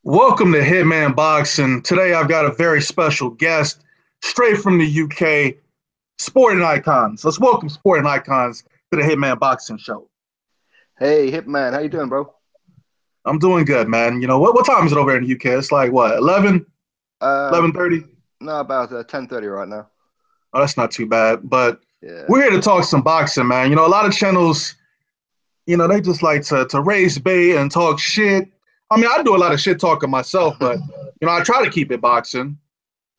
Welcome to Hitman Boxing. Today I've got a very special guest straight from the UK, sporting icons. Let's welcome sporting icons to the Hitman Boxing show. Hey, Hitman, how you doing, bro? I'm doing good, man. What time is it over there in the UK? It's like what, 11, Uh, 11:30? no, about 10:30 right now. Oh, that's not too bad. But Yeah. we're here to talk some boxing, man. A lot of channels, they just like to raise bait and talk shit. I mean, I do a lot of shit talking myself, but I try to keep it boxing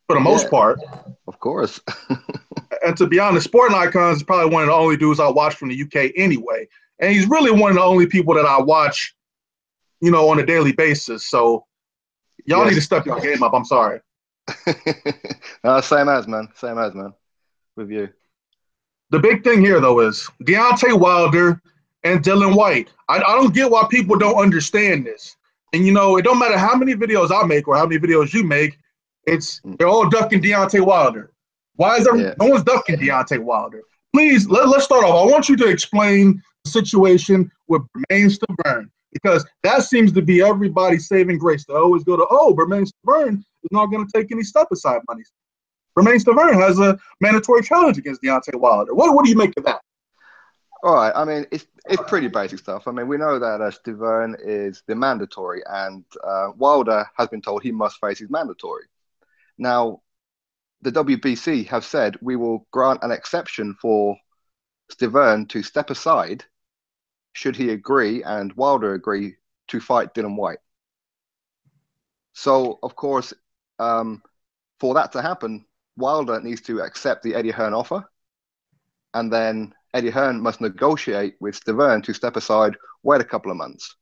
for the most Yeah, part. of course. And to be honest, Sporting Icons is probably one of the only dudes I watch from the UK anyway. And he's really one of the only people that I watch, on a daily basis. So y'all need to Yes. step your game up. I'm sorry. Same as, man. Same as, man. With you. The big thing here, though, is Deontay Wilder and Dillian Whyte. I don't get why people don't understand this. And, it don't matter how many videos I make or how many videos you make, they're all ducking Deontay Wilder. Why is there Yeah. no one's ducking Deontay Wilder? Please, let's start off. I want you to explain the situation with Bermain Stavern, because that seems to be everybody's saving grace. They always go to, Bermain Stavern is not going to take any step-aside money. Bermain Stavern has a mandatory challenge against Deontay Wilder. What do you make of that? All right. I mean, it's pretty basic stuff. I mean, we know that Stiverne is the mandatory, and Wilder has been told he must face his mandatory. Now, the WBC have said we will grant an exception for Stiverne to step aside should he agree and Wilder agree to fight Dillian Whyte. So, of course, for that to happen, Wilder needs to accept the Eddie Hearn offer, and then Eddie Hearn must negotiate with Stiverne to step aside, wait a couple of months.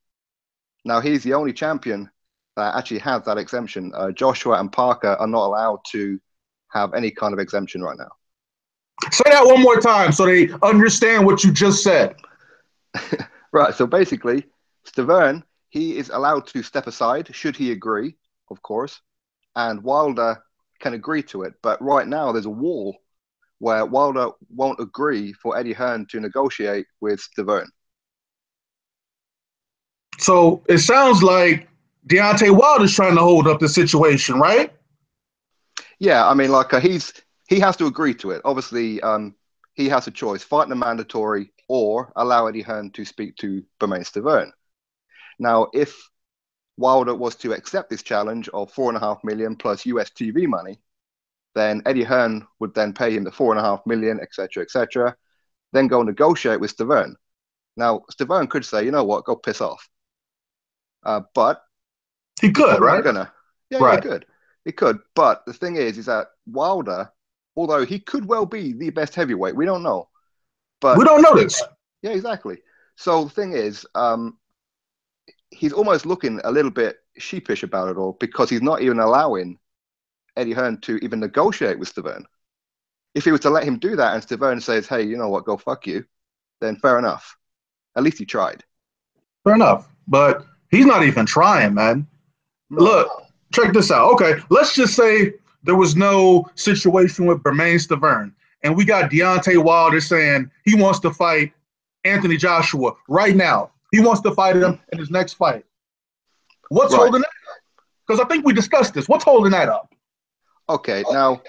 Now, he's the only champion that actually has that exemption. Joshua and Parker are not allowed to have any kind of exemption right now. Say that one more time so they understand what you just said. Right. So basically, Stiverne, he is allowed to step aside should he agree, of course, and Wilder can agree to it. But right now, there's a wall where Wilder won't agree for Eddie Hearn to negotiate with Stiverne. So it sounds like Deontay Wilder's trying to hold up the situation, right? Yeah, I mean, like he has to agree to it. Obviously, he has a choice: fight the mandatory or allow Eddie Hearn to speak to Bermain Stiverne. Now, if Wilder was to accept this challenge of 4.5 million plus US TV money, then Eddie Hearn would then pay him the 4.5 million, etc., etc. Then go negotiate with Stiverne. Now, Stiverne could say, you know what, go piss off. But He he's could, probably right? not gonna. Yeah, he Right. could. He could. But the thing is that Wilder, although he could well be the best heavyweight, we don't know. We But don't know this. yeah, exactly. So the thing is, he's almost looking a little bit sheepish about it all because he's not even allowing Eddie Hearn to even negotiate with Stiverne. If he was to let him do that and Stiverne says, hey, you know what, go fuck you, then fair enough. At least he tried. Fair enough. But he's not even trying, man. No. Look, check this out. Okay, let's just say there was no situation with Bermain Stavern, and we got Deontay Wilder saying he wants to fight Anthony Joshua right now. He wants to fight him in his next fight. What's Right. holding that up? Because I think we discussed this. What's holding that up? Okay. Now,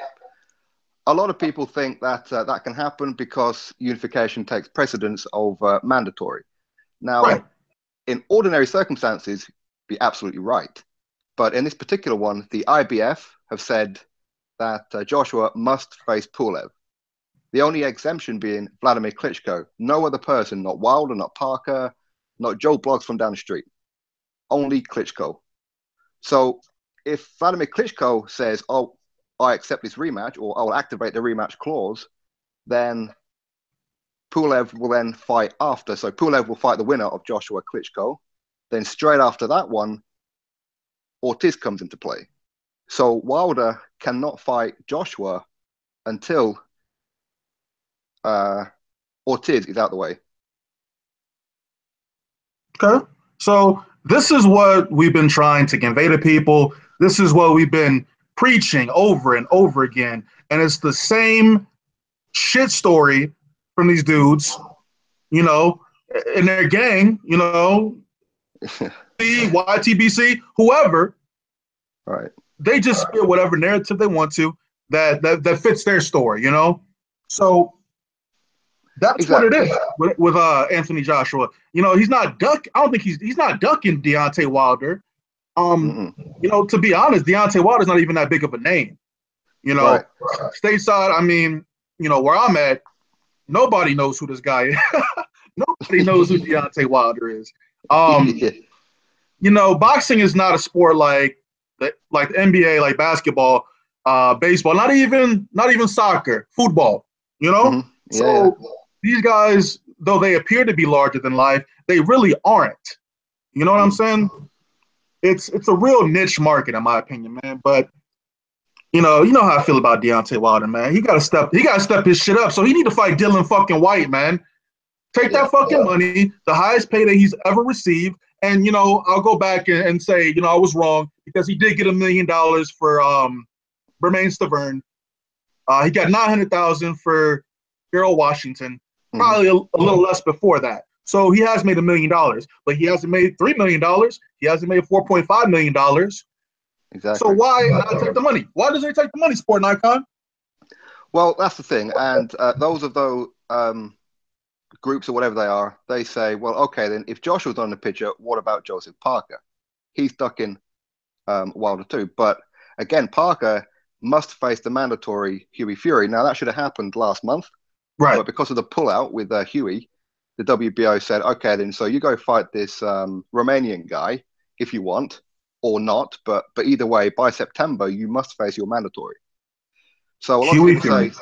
a lot of people think that that can happen because unification takes precedence over mandatory. Now, Right. in ordinary circumstances, be absolutely right. But in this particular one, the IBF have said that Joshua must face Pulev. The only exemption being Vladimir Klitschko. No other person, not Wilder, not Parker, not Joe Bloggs from down the street. Only Klitschko. So if Vladimir Klitschko says, oh, I accept this rematch or I'll activate the rematch clause, then Pulev will then fight after. So Pulev will fight the winner of Joshua Klitschko. Then straight after that one, Ortiz comes into play. So Wilder cannot fight Joshua until Ortiz is out the way. Okay. So this is what we've been trying to convey to people. This is what we've been preaching over and over again. And it's the same shit story from these dudes, you know, in their gang, YTBC, whoever. Right. They just spit whatever narrative they want to that fits their story, you know? So that's what it Exactly. is with Anthony Joshua. You know, he's not duck. I don't think he's not ducking Deontay Wilder. Mm-mm. You know, to be honest, Deontay Wilder's not even that big of a name. You know, Right. stateside, I mean, you know, where I'm at, nobody knows who this guy is. Nobody knows who Deontay Wilder is. Um, Yeah. you know, boxing is not a sport like the NBA, like basketball, baseball, not even soccer, football. You know, Mm-hmm. Yeah, yeah. so these guys, though they appear to be larger than life, they really aren't. You know what I'm Mm. saying? It's a real niche market, in my opinion, man. But you know how I feel about Deontay Wilder, man. He gotta step his shit up. So he need to fight Dillian fucking Whyte, man. Take Yeah. that fucking money, the highest payday he's ever received, and I'll go back and say, I was wrong because he did get $1 million for Bermain Stavern. He got 900,000 for Gerald Washington, Mm-hmm. probably a little less before that. So he has made $1 million, but he hasn't made $3 million. He hasn't made $4.5 million. So Exactly. why not take the money? Why doesn't he take the money, Sport Icon? Well, that's the thing. And those of those groups or whatever they are, they say, well, okay, then if Joshua's on the picture, what about Joseph Parker? He's ducking Wilder too. But again, Parker must face the mandatory Hughie Fury. Now, that should have happened last month, Right. but because of the pullout with Hughie, the WBO said, okay, then so you go fight this Romanian guy if you want or not. But either way, by September, you must face your mandatory. So a lot of Huey people Fury. say,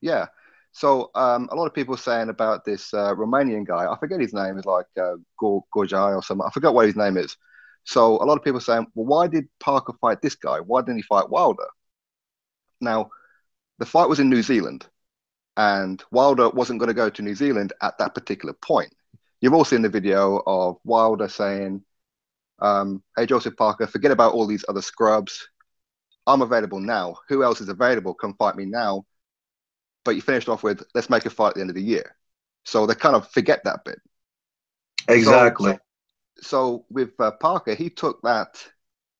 yeah. So a lot of people are saying about this Romanian guy. I forget his name is like Gorjai or something. I forgot what his name is. So a lot of people are saying, well, why did Parker fight this guy? Why didn't he fight Wilder? Now, the fight was in New Zealand, and Wilder wasn't going to go to New Zealand at that particular point. You've all seen the video of Wilder saying, hey, Joseph Parker, forget about all these other scrubs. I'm available now. Who else is available? Come fight me now. But you finished off with, let's make a fight at the end of the year. So they kind of forget that bit. Exactly. So with Parker, he took that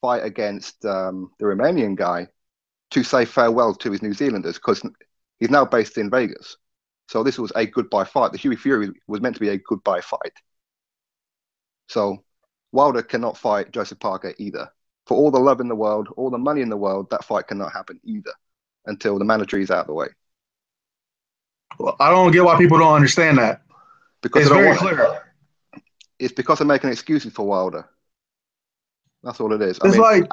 fight against the Romanian guy to say farewell to his New Zealanders because he's now based in Vegas. So this was a goodbye fight. The Hughie Fury was meant to be a goodbye fight. So Wilder cannot fight Joseph Parker either. For all the love in the world, all the money in the world, that fight cannot happen either until the mandatory is out of the way. Well, I don't get why people don't understand that. Because It's they don't very want it. clear. It's because they're making excuses for Wilder. That's all it is. I It's mean, like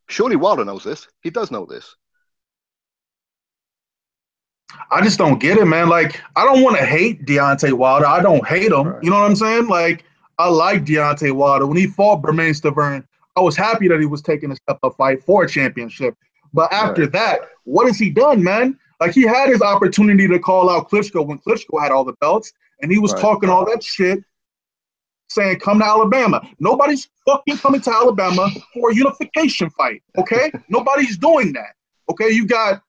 surely Wilder knows this. He does know this. I just don't get it, man. Like I don't want to hate Deontay Wilder. I don't hate him. Right. You know what I'm saying? Like I like Deontay Wilder. When he fought Bermain Stavern, I was happy that he was taking a step up fight for a championship. But after Right. that, what has he done, man? Like he had his opportunity to call out Klitschko when Klitschko had all the belts, and he was Right. talking all that shit, saying, "Come to Alabama." Nobody's fucking coming to Alabama for a unification fight. Okay, nobody's doing that. Okay, you got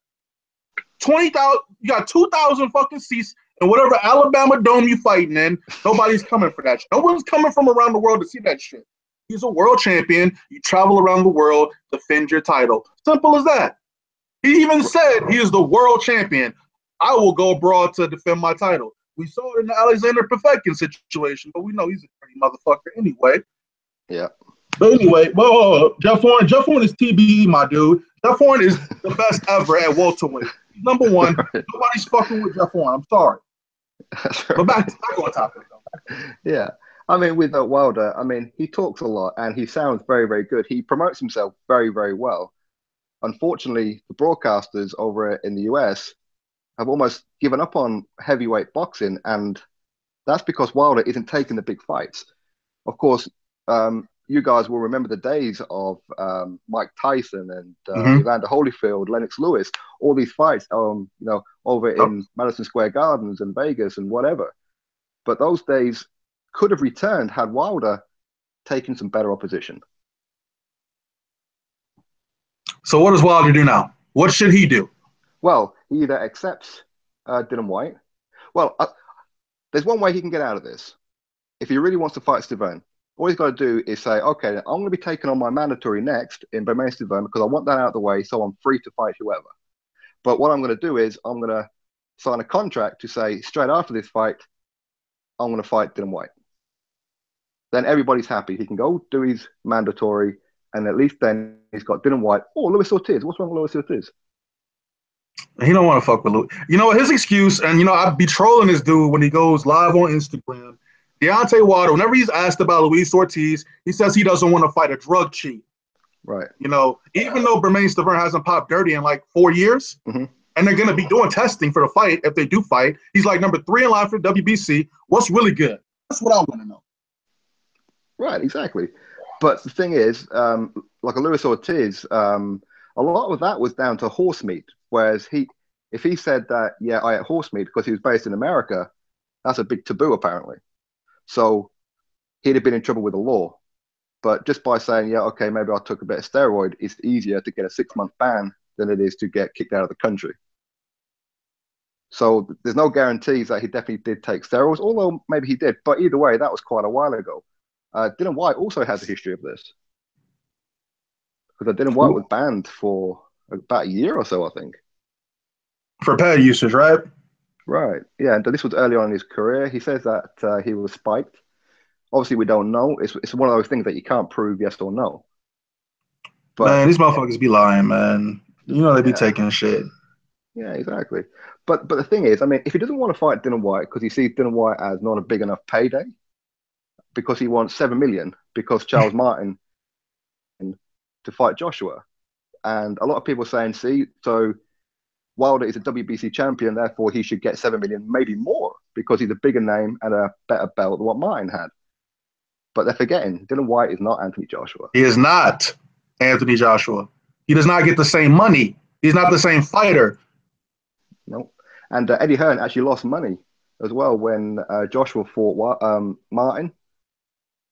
20,000, you got 2,000 fucking seats in whatever Alabama dome you fighting in. Nobody's coming for that shit. No one's coming from around the world to see that shit. He's a world champion. You travel around the world, defend your title. Simple as that. He even said he is the world champion. I will go abroad to defend my title. We saw it in the Alexander Povetkin situation, but we know he's a pretty motherfucker anyway. Yeah. But anyway, Jeff Horn is TBE, my dude. Jeff Horn is the best ever at welterweight. He's number one. Right. Nobody's fucking with Jeff Horn. I'm sorry. That's right. But back on topic, though. Yeah. I mean, with Wilder, I mean, he talks a lot and he sounds very, very good. He promotes himself very, very well. Unfortunately, the broadcasters over in the US have almost given up on heavyweight boxing, and that's because Wilder isn't taking the big fights. Of course, you guys will remember the days of Mike Tyson and Evander Holyfield, Lennox Lewis, all these fights, over in Madison Square Gardens and Vegas and whatever. But those days could have returned had Wilder taken some better opposition. So what does Wilder do now? What should he do? Well, he either accepts Dillian Whyte. Well, there's one way he can get out of this. If he really wants to fight Stavern, All he's got to do is say, okay, I'm going to be taking on my mandatory next in Promotional because I want that out of the way so I'm free to fight whoever. But what I'm going to do is I'm going to sign a contract to say straight after this fight, I'm going to fight Dillian Whyte. Then everybody's happy. He can go do his mandatory, and at least then he's got Dillian Whyte. Oh, Luis Ortiz. What's wrong with Luis Ortiz? He don't want to fuck with Louis. You know what? His excuse, and I'd be trolling this dude when he goes live on Instagram. Deontay Wilder, whenever he's asked about Luis Ortiz, he says he doesn't want to fight a drug cheat. Right. Even though Bermane Stiverne hasn't popped dirty in like 4 years, and they're going to be doing testing for the fight if they do fight, he's like number 3 in line for WBC. What's really good? That's what I want to know. Right, exactly. But the thing is, like a Luis Ortiz, a lot of that was down to horse meat. Whereas if he said that, yeah, I ate horse meat because he was based in America, that's a big taboo apparently. So he'd have been in trouble with the law. But just by saying, yeah, okay, maybe I took a bit of steroid, it's easier to get a 6-month ban than it is to get kicked out of the country. So there's no guarantees that he definitely did take steroids, although maybe he did. But either way, that was quite a while ago. Dillian Whyte also has a history of this. Because Dillian Whyte was banned for about a year or so, I think. For pad usage, right? Right. Yeah, and this was early on in his career. He says that he was spiked. Obviously, we don't know. It's one of those things that you can't prove yes or no. But, man, these motherfuckers be lying, man. They be taking shit. Yeah, exactly. But the thing is, I mean, if he doesn't want to fight Dillian Whyte because he sees Dillian Whyte as not a big enough payday, because he wants $7 million, because Charles Martin to fight Joshua, and a lot of people are saying, see, so Wilder is a WBC champion, therefore he should get $7 million, maybe more, because he's a bigger name and a better belt than what Martin had. But they're forgetting Dillian Whyte is not Anthony Joshua. He is not Anthony Joshua. He does not get the same money. He's not the same fighter. No. And Eddie Hearn actually lost money as well when Joshua fought Martin.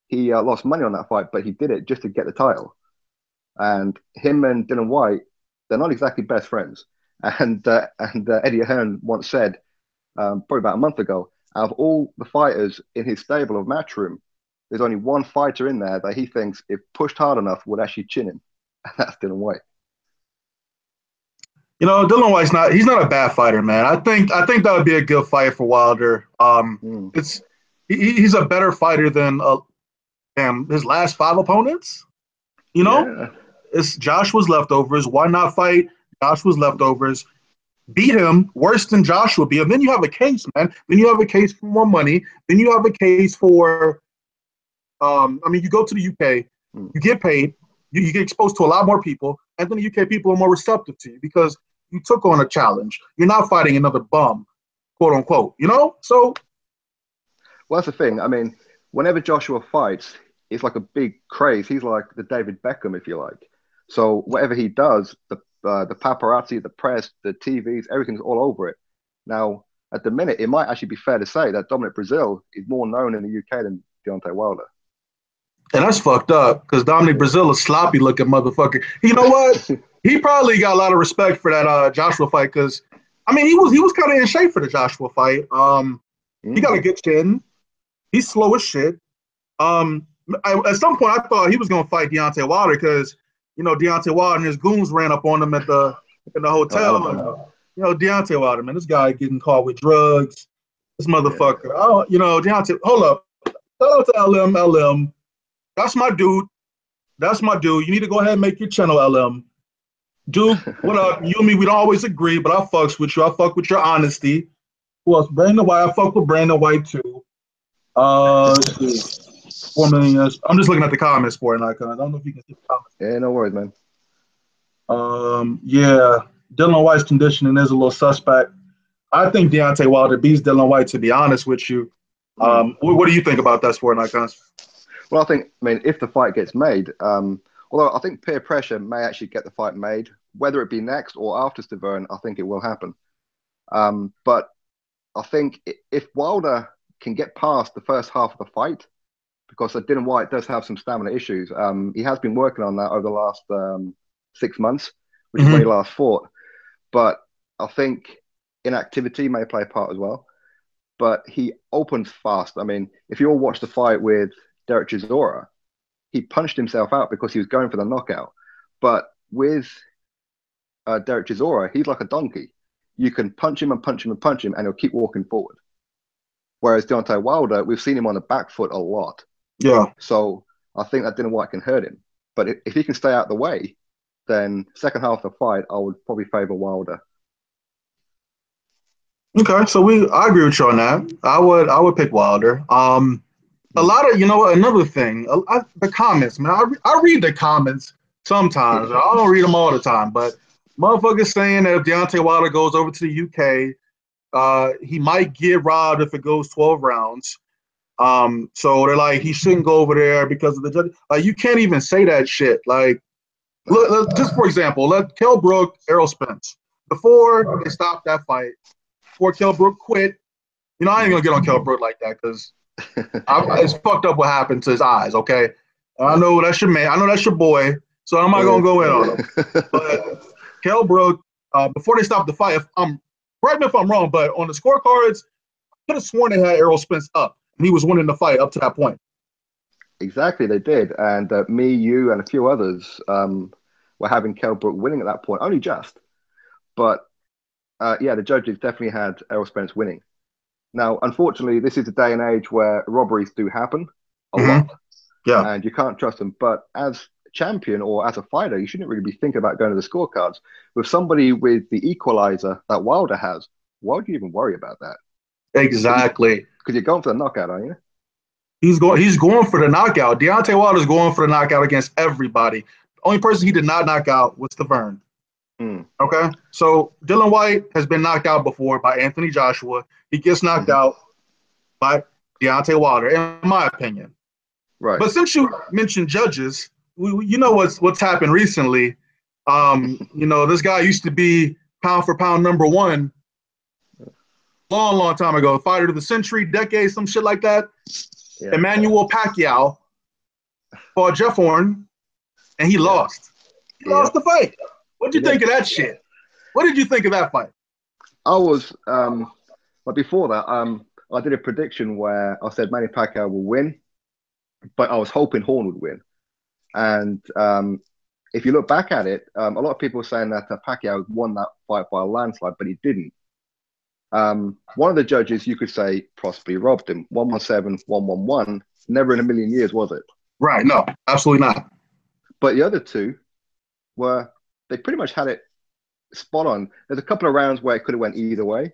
He lost money on that fight, but he did it just to get the title. And him and Dillian Whyte, they're not exactly best friends. And Eddie Hearn once said, probably about a month ago, out of all the fighters in his stable of Matchroom, there's only one fighter in there that he thinks, if pushed hard enough, would actually chin him. And that's Dillian Whyte. Dillian Whyte's he's not a bad fighter, man. I think that would be a good fight for Wilder. He's a better fighter than his last 5 opponents. Yeah. It's Joshua's leftovers. Why not fight Joshua's leftovers? Beat him worse than Joshua beat him. Then you have a case, man. Then you have a case for more money. Then you have a case for, you go to the UK, you get paid, you get exposed to a lot more people, and then the UK people are more receptive to you because you took on a challenge. You're not fighting another bum, quote unquote, So. Well, that's the thing. I mean, whenever Joshua fights, it's like a big craze. He's like the David Beckham, if you like. So whatever he does, the paparazzi, the press, the TVs, everything's all over it. Now, at the minute, it might actually be fair to say that Dominic Breazeale is more known in the UK than Deontay Wilder. And that's fucked up because Dominic Breazeale is sloppy looking motherfucker. You know what? He probably got a lot of respect for that Joshua fight because, he was kind of in shape for the Joshua fight. He got a good chin. He's slow as shit. At some point, I thought he was going to fight Deontay Wilder because, Deontay Wilder and his goons ran up on him in the hotel. Deontay Wilder, man, this guy getting caught with drugs. This motherfucker. Deontay, hold up. Shout out to LM. That's my dude. You need to go ahead and make your channel, LM. Dude, what up? You and me, we don't always agree, but I fucks with you. I fuck with your honesty. Who else? Brandon White. I fuck with Brandon White, too. Let's see. 4 million. I'm just looking at the comments for it, Icon. I don't know if you can see the comments. Yeah, no worries, man. Yeah, Dillian Whyte's conditioning is a little suspect. I think Deontay Wilder beats Dillian Whyte, to be honest with you. What do you think about that, Sport Icons? Well, if the fight gets made, although I think peer pressure may actually get the fight made, whether it be next or after Stiverne, I think it will happen. But I think if Wilder can get past the first half of the fight, because Dillian Whyte does have some stamina issues. He has been working on that over the last 6 months, which is when he last fought. But I think inactivity may play a part as well. But he opens fast. If you all watch the fight with Derek Chisora, he punched himself out because he was going for the knockout. But with Derek Chisora, he's like a donkey. You can punch him and punch him and punch him, and he'll keep walking forward. Whereas Deontay Wilder, we've seen him on the back foot a lot. Yeah. So I think that Dillian Whyte can hurt him. But if he can stay out of the way, then second half of the fight, I would probably favor Wilder. Okay, so I agree with you on that. I would pick Wilder. A lot of, another thing, the comments, man. I read the comments sometimes. I don't read them all the time, but motherfuckers saying that if Deontay Wilder goes over to the UK, he might get robbed if it goes 12 rounds. So they're like, he shouldn't go over there because of the judge. Like, you can't even say that shit. Like, look, just for example, let Kell Brook, Errol Spence, before they stopped that fight, before Kell Brook quit. I ain't gonna get on Kell Brook like that because it's fucked up what happened to his eyes. Okay, I know that's your man. I know that's your boy. So I'm not gonna go in on him. But Kell Brook, before they stopped the fight, correct me if I'm wrong, but on the scorecards, I could have sworn they had Errol Spence up, and he was winning the fight up to that point. Exactly, they did, and me, you, and a few others were having Kell Brook winning at that point, only just. But yeah, the judges definitely had Errol Spence winning. Now, unfortunately, this is a day and age where robberies do happen a lot. Yeah. And you can't trust them. But as a champion or as a fighter, you shouldn't really be thinking about going to the scorecards. With somebody with the equalizer that Wilder has, why would you even worry about that? Exactly. Because you're going for the knockout, aren't you? He's going for the knockout. Deontay Wilder's going for the knockout against everybody. The only person he did not knock out was Thurman. Okay, so Dillian Whyte has been knocked out before by Anthony Joshua. He gets knocked out by Deontay Wilder, in my opinion. Right. But since you mentioned judges, you know what's happened recently. This guy used to be pound for pound #1 long time ago, fighter of the century, decade, some shit like that. Yeah. Emmanuel Pacquiao fought Jeff Horn, and he lost. He lost the fight. What did you think of that shit? What did you think of that fight? I was, but before that, I did a prediction where I said Manny Pacquiao will win, but I was hoping Horn would win. And if you look back at it, a lot of people were saying that Pacquiao won that fight by a landslide, but he didn't. One of the judges, you could say, possibly robbed him. 117, 111. Never in a million years, was it? Right. No, absolutely not. But the other two were, they pretty much had it spot on. There's a couple of rounds where it could have went either way.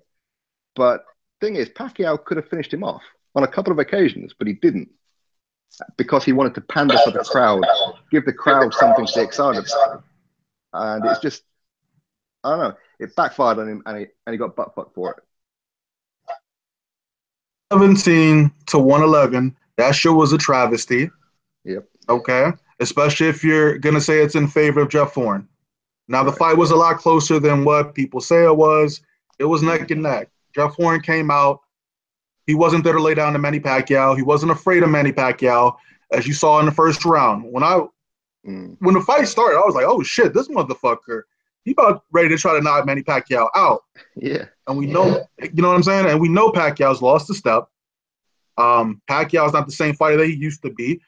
But thing is, Pacquiao could have finished him off on a couple of occasions, but he didn't. Because he wanted to pander for the crowd, give the crowd something to be excited about. And it's just, I don't know, it backfired on him and he got butt fucked for it. 17 to 111. That sure was a travesty. Yep. Okay. Especially if you're going to say it's in favor of Jeff Horn. Now, the fight was a lot closer than what people say it was. It was neck and neck. Jeff Horn came out. He wasn't there to lay down to Manny Pacquiao. He wasn't afraid of Manny Pacquiao, as you saw in the first round. When the fight started, I was like, oh, shit, this motherfucker, he about ready to try to knock Manny Pacquiao out. Yeah. And we know, you know what I'm saying? And we know Pacquiao's lost a step. Pacquiao's not the same fighter that he used to be.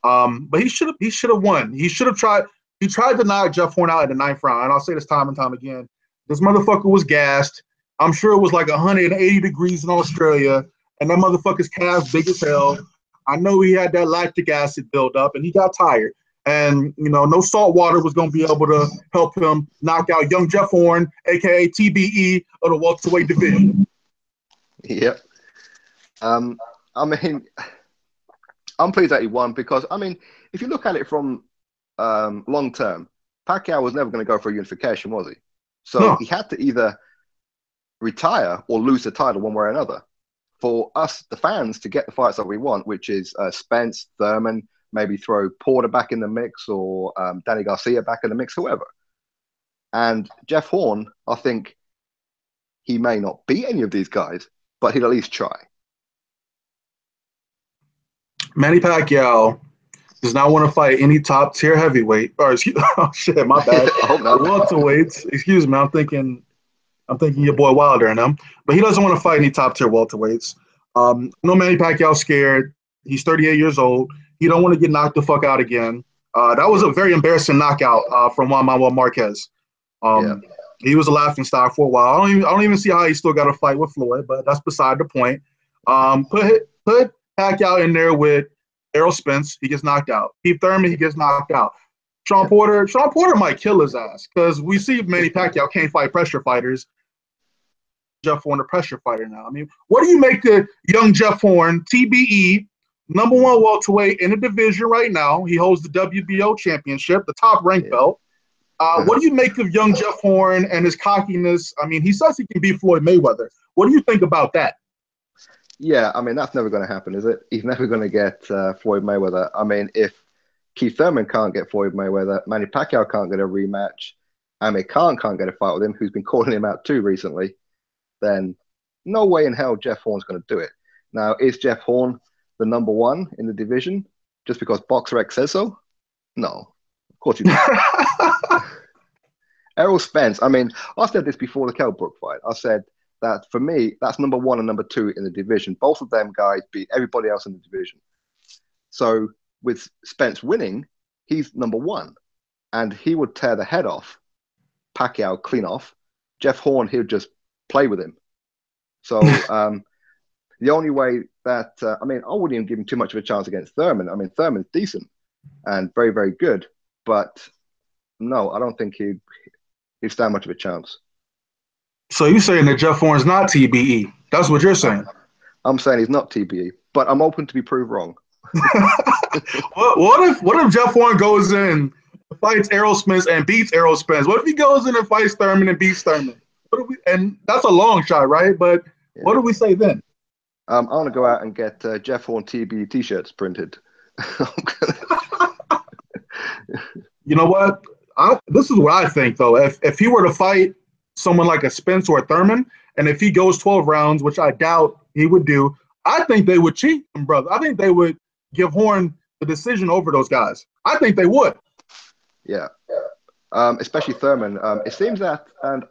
But he should have won. He should have tried. He tried to knock Jeff Horn out in the 9th round. And I'll say this time and time again. This motherfucker was gassed. I'm sure it was like 180 degrees in Australia. And that motherfucker's calves big as hell. I know he had that lactic acid build up and he got tired. And, no salt water was going to be able to help him knock out young Jeff Horn, a.k.a. TBE of the welterweight division. Yep. I mean, I'm pleased that he won because, I mean, if you look at it from long term, Pacquiao was never going to go for a unification, was he? So he had to either retire or lose the title one way or another. For us, the fans, to get the fights that we want, which is Spence, Thurman, maybe throw Porter back in the mix or Danny Garcia back in the mix, whoever. And Jeff Horn, I think he may not beat any of these guys, but he'll at least try. Manny Pacquiao does not want to fight any top tier heavyweight. Or excuse, oh shit, my bad. Welterweights. Excuse me. I'm thinking your boy Wilder and them. But he doesn't want to fight any top tier welterweights. No, Manny Pacquiao scared. He's 38 years old. He don't want to get knocked the fuck out again. That was a very embarrassing knockout from Juan Manuel Marquez. He was a laughing stock for a while. I don't even see how he still got a fight with Floyd, but that's beside the point. Put Pacquiao in there with Errol Spence. He gets knocked out. Keith Thurman, he gets knocked out. Sean Porter might kill his ass because we see Manny Pacquiao can't fight pressure fighters. Jeff Horn, a pressure fighter now. I mean, what do you make of young Jeff Horn, TBE, number one welterweight in the division right now? He holds the WBO championship, the top rank belt. What do you make of young Jeff Horn and his cockiness? I mean, he says he can beat Floyd Mayweather. What do you think about that? Yeah, I mean, that's never going to happen, is it? He's never going to get Floyd Mayweather. I mean, if Keith Thurman can't get Floyd Mayweather, Manny Pacquiao can't get a rematch, Amir Khan can't get a fight with him, who's been calling him out too recently, then no way in hell Jeff Horn's going to do it. Now, is Jeff Horn the number one in the division just because BoxRec says so? No, of course he's not. Errol Spence, I mean, I said this before the Kell Brook fight. I said that for me, that's number one and number two in the division. Both of them guys beat everybody else in the division. So with Spence winning, he's number one. And he would tear the head off Pacquiao clean off. Jeff Horn, he would just play with him. So the only way that, I mean, I wouldn't even give him too much of a chance against Thurman. I mean, Thurman's decent and very, very good. But no, I don't think he'd stand much of a chance. So you're saying that Jeff Horn's not TBE? That's what you're saying? I'm saying he's not TBE, but I'm open to be proved wrong. What if Jeff Horn goes in, fights Errol Spence and beats Errol Spence? What if he goes in and fights Thurman and beats Thurman? And that's a long shot, right? But what do we say then? I want to go out and get Jeff Horn TBE t-shirts printed. You know what? This is what I think, though. If he were to fight someone like a Spence or a Thurman, and if he goes 12 rounds, which I doubt he would do, I think they would cheat him, brother. I think they would give Horn the decision over those guys. I think they would. Yeah. Especially Thurman. It seems that, and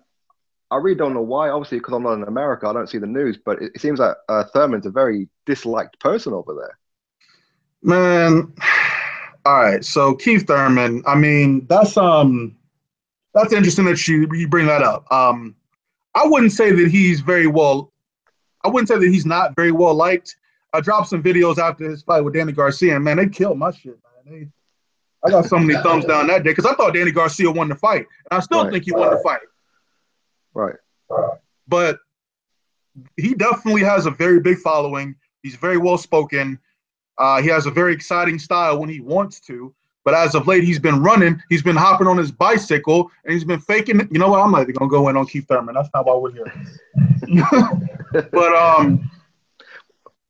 I really don't know why, obviously, because I'm not in America, I don't see the news, but it seems that Thurman's a very disliked person over there. Man, all right. So Keith Thurman, I mean, that's interesting that you bring that up. I wouldn't say that he's not very well liked. I dropped some videos after his fight with Danny Garcia, and man, they killed my shit, man. I got so many thumbs down that day because I thought Danny Garcia won the fight, and I still think he won the fight. Right. But he definitely has a very big following. He's very well spoken. He has a very exciting style when he wants to. But as of late, he's been running. He's been hopping on his bicycle, and he's been faking it. You know what? I'm not even going to go in on Keith Thurman. That's not why we're here. But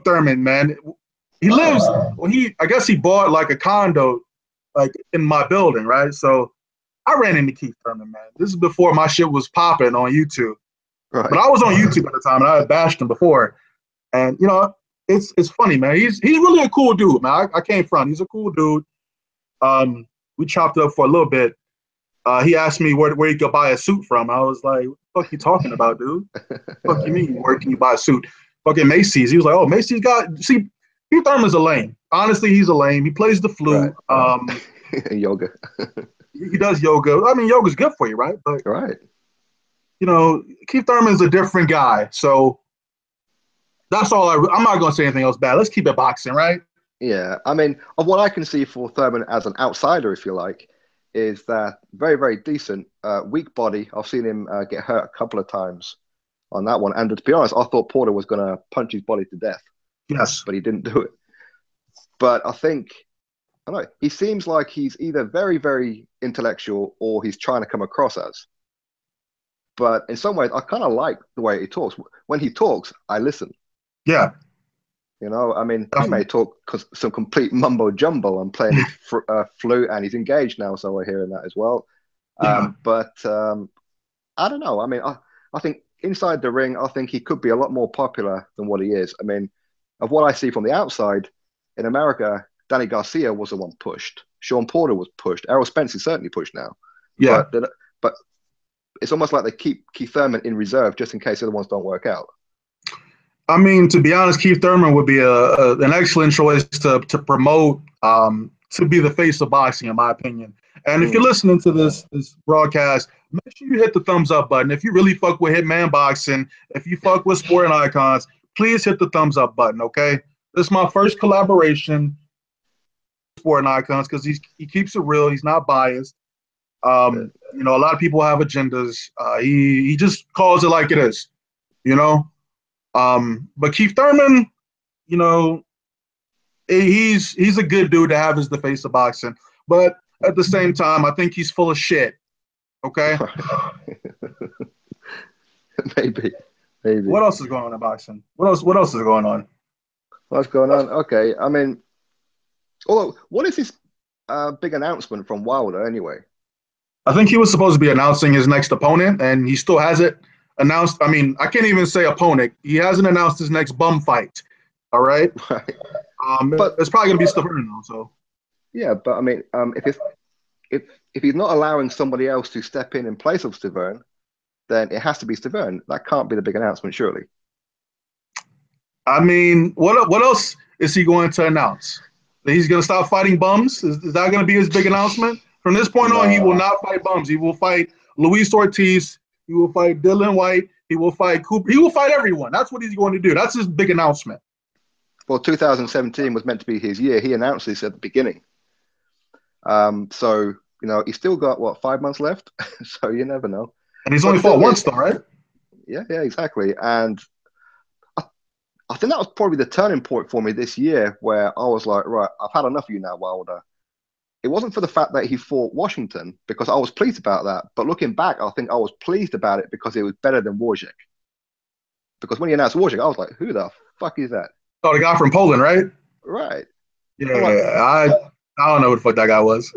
Thurman, man, he lives. Well, I guess he bought like a condo, like in my building, right? So I ran into Keith Thurman, man. This is before my shit was popping on YouTube. Right. But I was on YouTube at the time, and I had bashed him before. And you know, it's funny, man. He's really a cool dude, man. I came from. He's a cool dude. We chopped it up for a little bit. He asked me where he could buy a suit from. I was like, what the fuck you talking about, dude? What the fuck you mean, where can you buy a suit? Fucking Macy's. He was like, oh, Macy's got, see, Keith Thurman's a lame. Honestly, he's a lame. He plays the flute. Right. Yoga. He does yoga. I mean, yoga's good for you, right? But, right. You know, Keith Thurman's a different guy. So that's all I'm not going to say anything else bad. Let's keep it boxing, right? Yeah, I mean, of what I can see for Thurman as an outsider, if you like, is that very, very decent, weak body. I've seen him get hurt a couple of times on that one. And to be honest, I thought Porter was going to punch his body to death. Yes. But he didn't do it. But I think, I don't know, he seems like he's either very, very intellectual or he's trying to come across as. But in some ways, I kind of like the way he talks. When he talks, I listen. Yeah. You know, I mean, he may talk some complete mumbo jumbo and playing his flute, and he's engaged now, so we're hearing that as well. Yeah. But I don't know. I mean, I think inside the ring, I think he could be a lot more popular than what he is. I mean, of what I see from the outside, in America, Danny Garcia was the one pushed. Sean Porter was pushed. Errol Spence is certainly pushed now. Yeah. But it's almost like they keep Keith Thurman in reserve just in case the other ones don't work out. I mean, to be honest, Keith Thurman would be an excellent choice to promote, to be the face of boxing, in my opinion. And if you're listening to this broadcast, make sure you hit the thumbs up button. If you really fuck with Hitman Boxing, if you fuck with Sporting Icons, please hit the thumbs up button, okay? This is my first collaboration with Sporting Icons because he keeps it real. He's not biased. You know, a lot of people have agendas. He just calls it like it is, you know? But Keith Thurman, you know, he's a good dude to have as the face of boxing. But at the same time, I think he's full of shit. Okay. Maybe. What else is going on in boxing? What else is going on? What's going on? Okay. I mean, although, what is this big announcement from Wilder anyway? I think he was supposed to be announcing his next opponent, and he still hasn't announced. I mean, I can't even say opponent. He hasn't announced his next bum fight. All right. Right. But it's probably gonna be Stefan now. So. Yeah, but I mean, if he's not allowing somebody else to step in place of Stefan, then it has to be Stefan. That can't be the big announcement, surely. I mean, what else is he going to announce? That he's going to stop fighting bums? Is that going to be his big announcement? From this point on, he will not fight bums. He will fight Luis Ortiz. He will fight Dillian Whyte. He will fight Cooper. He will fight everyone. That's what he's going to do. That's his big announcement. Well, 2017 was meant to be his year. He announced this at the beginning. So, you know, he's still got, what, 5 months left? So you never know. And he's only fought once, though, right? Yeah, exactly. And I think that was probably the turning point for me this year where I was like, right, I've had enough of you now, Wilder. It wasn't for the fact that he fought Washington, because I was pleased about that. But looking back, I think I was pleased about it because it was better than Wojcik. Because when he announced Wojcik, I was like, who the fuck is that? Oh, the guy from Poland, right? Right. Yeah, I don't know who the fuck that guy was.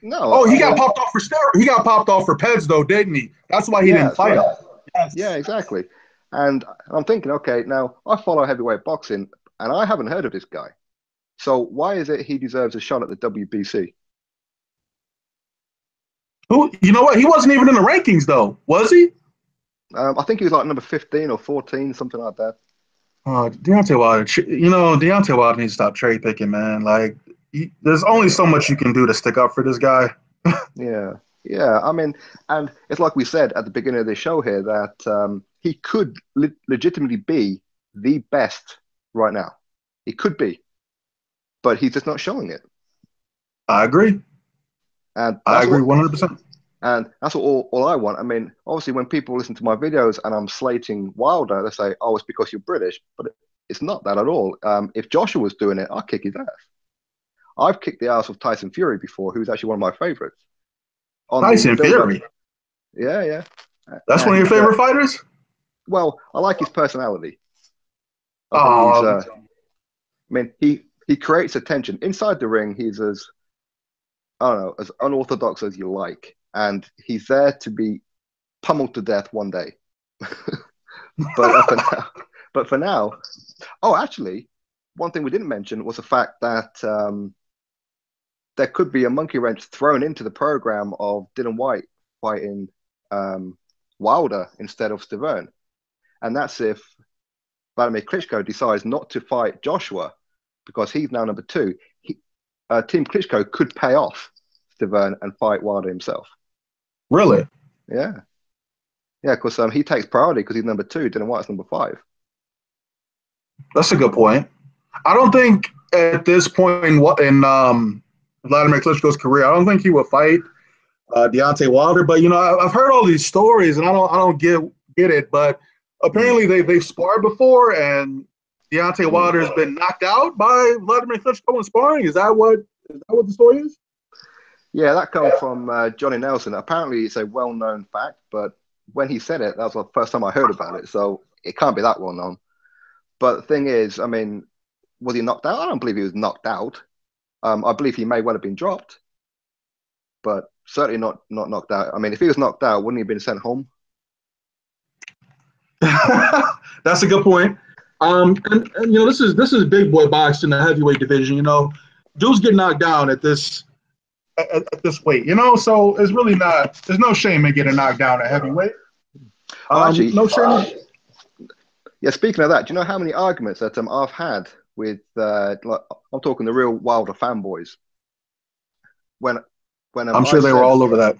No. Oh, he got popped off for steroids. He got popped off for peds, though, didn't he? That's why he didn't fight him. Yes. Yeah, exactly. And I'm thinking, okay, now I follow heavyweight boxing, and I haven't heard of this guy. So why is it he deserves a shot at the WBC? Who? You know what? He wasn't even in the rankings, though, was he? I think he was like number 15 or 14, something like that. Deontay Wilder. You know, Deontay Wilder needs to stop cherry picking, man. Like, there's only so much you can do to stick up for this guy. Yeah. I mean, and it's like we said at the beginning of the show here that he could legitimately be the best right now. He could be, but he's just not showing it. I agree. And I agree 100%. And that's all I want. I mean, obviously, when people listen to my videos and I'm slating Wilder, they say, oh, it's because you're British. But it's not that at all. If Joshua was doing it, I'd kick his ass. I've kicked the ass of Tyson Fury before, who's actually one of my favorites. Tyson Fury? Yeah. That's one of your favorite fighters? Well, I like his personality. I mean, he creates attention. Inside the ring, he's as unorthodox as you like. And he's there to be pummeled to death one day. but for now, actually, one thing we didn't mention was the fact that there could be a monkey wrench thrown into the program of Dillian Whyte fighting Wilder instead of Stefan. And that's if Vladimir Klitschko decides not to fight Joshua because he's now number 2. Team Klitschko could pay off Stefan and fight Wilder himself. Really? Yeah, because he takes priority because he's number 2, Dillian Whyte's number 5. That's a good point. I don't think at this point in Vladimir Klitschko's career, I don't think he would fight Deontay Wilder. But you know, I've heard all these stories, and I don't get it. But apparently they've sparred before, and Deontay Wilder has been knocked out by Vladimir Klitschko in sparring. Is that what the story is? Yeah, that comes from Johnny Nelson. Apparently, it's a well-known fact, but when he said it, that was the first time I heard about it, so it can't be that well-known. But the thing is, I mean, was he knocked out? I don't believe he was knocked out. I believe he may well have been dropped, but certainly not knocked out. I mean, if he was knocked out, wouldn't he have been sent home? That's a good point. And you know, this is big boy boxing, the heavyweight division. You know, dudes get knocked down at this weight, you know, so it's really there's no shame in getting knocked down at heavyweight. Actually, no shame. Yeah, speaking of that, do you know how many arguments that I've had with like I'm talking the real Wilder fanboys when I'm I sure they were said, all over that.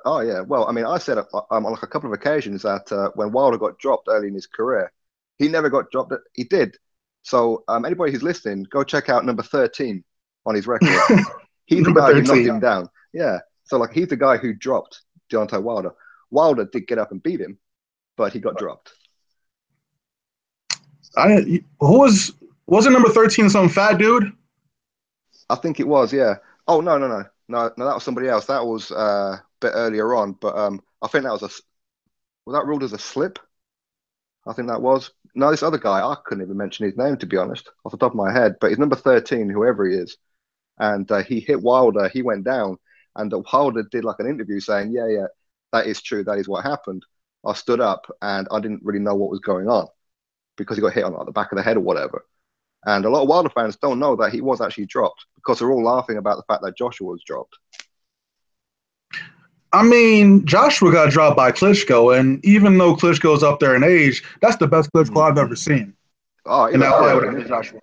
oh yeah, well, I mean, I said on like a couple of occasions that when Wilder got dropped early in his career, he never got dropped. He did. So anybody who's listening, go check out number 13 on his record. He's the Number guy who knocked 13. him down. Yeah. So like he's the guy who dropped Deontay Wilder. Wilder did get up and beat him, but he got dropped. Who wasn't number 13 some fat dude? I think it was, yeah. Oh no, that was somebody else. That was a bit earlier on, but I think that was that ruled as a slip? I think that was. No, this other guy, I couldn't even mention his name to be honest, off the top of my head. But he's number 13, whoever he is, and he hit Wilder. He went down, and Wilder did like an interview saying, "Yeah, that is true. That is what happened. I stood up and I didn't really know what was going on because he got hit on like, the back of the head or whatever." And a lot of Wilder fans don't know that he was actually dropped because they're all laughing about the fact that Joshua was dropped. I mean, Joshua got dropped by Klitschko, and even though Klitschko's up there in age, that's the best Klitschko I've ever seen. Oh, in that fight with Joshua.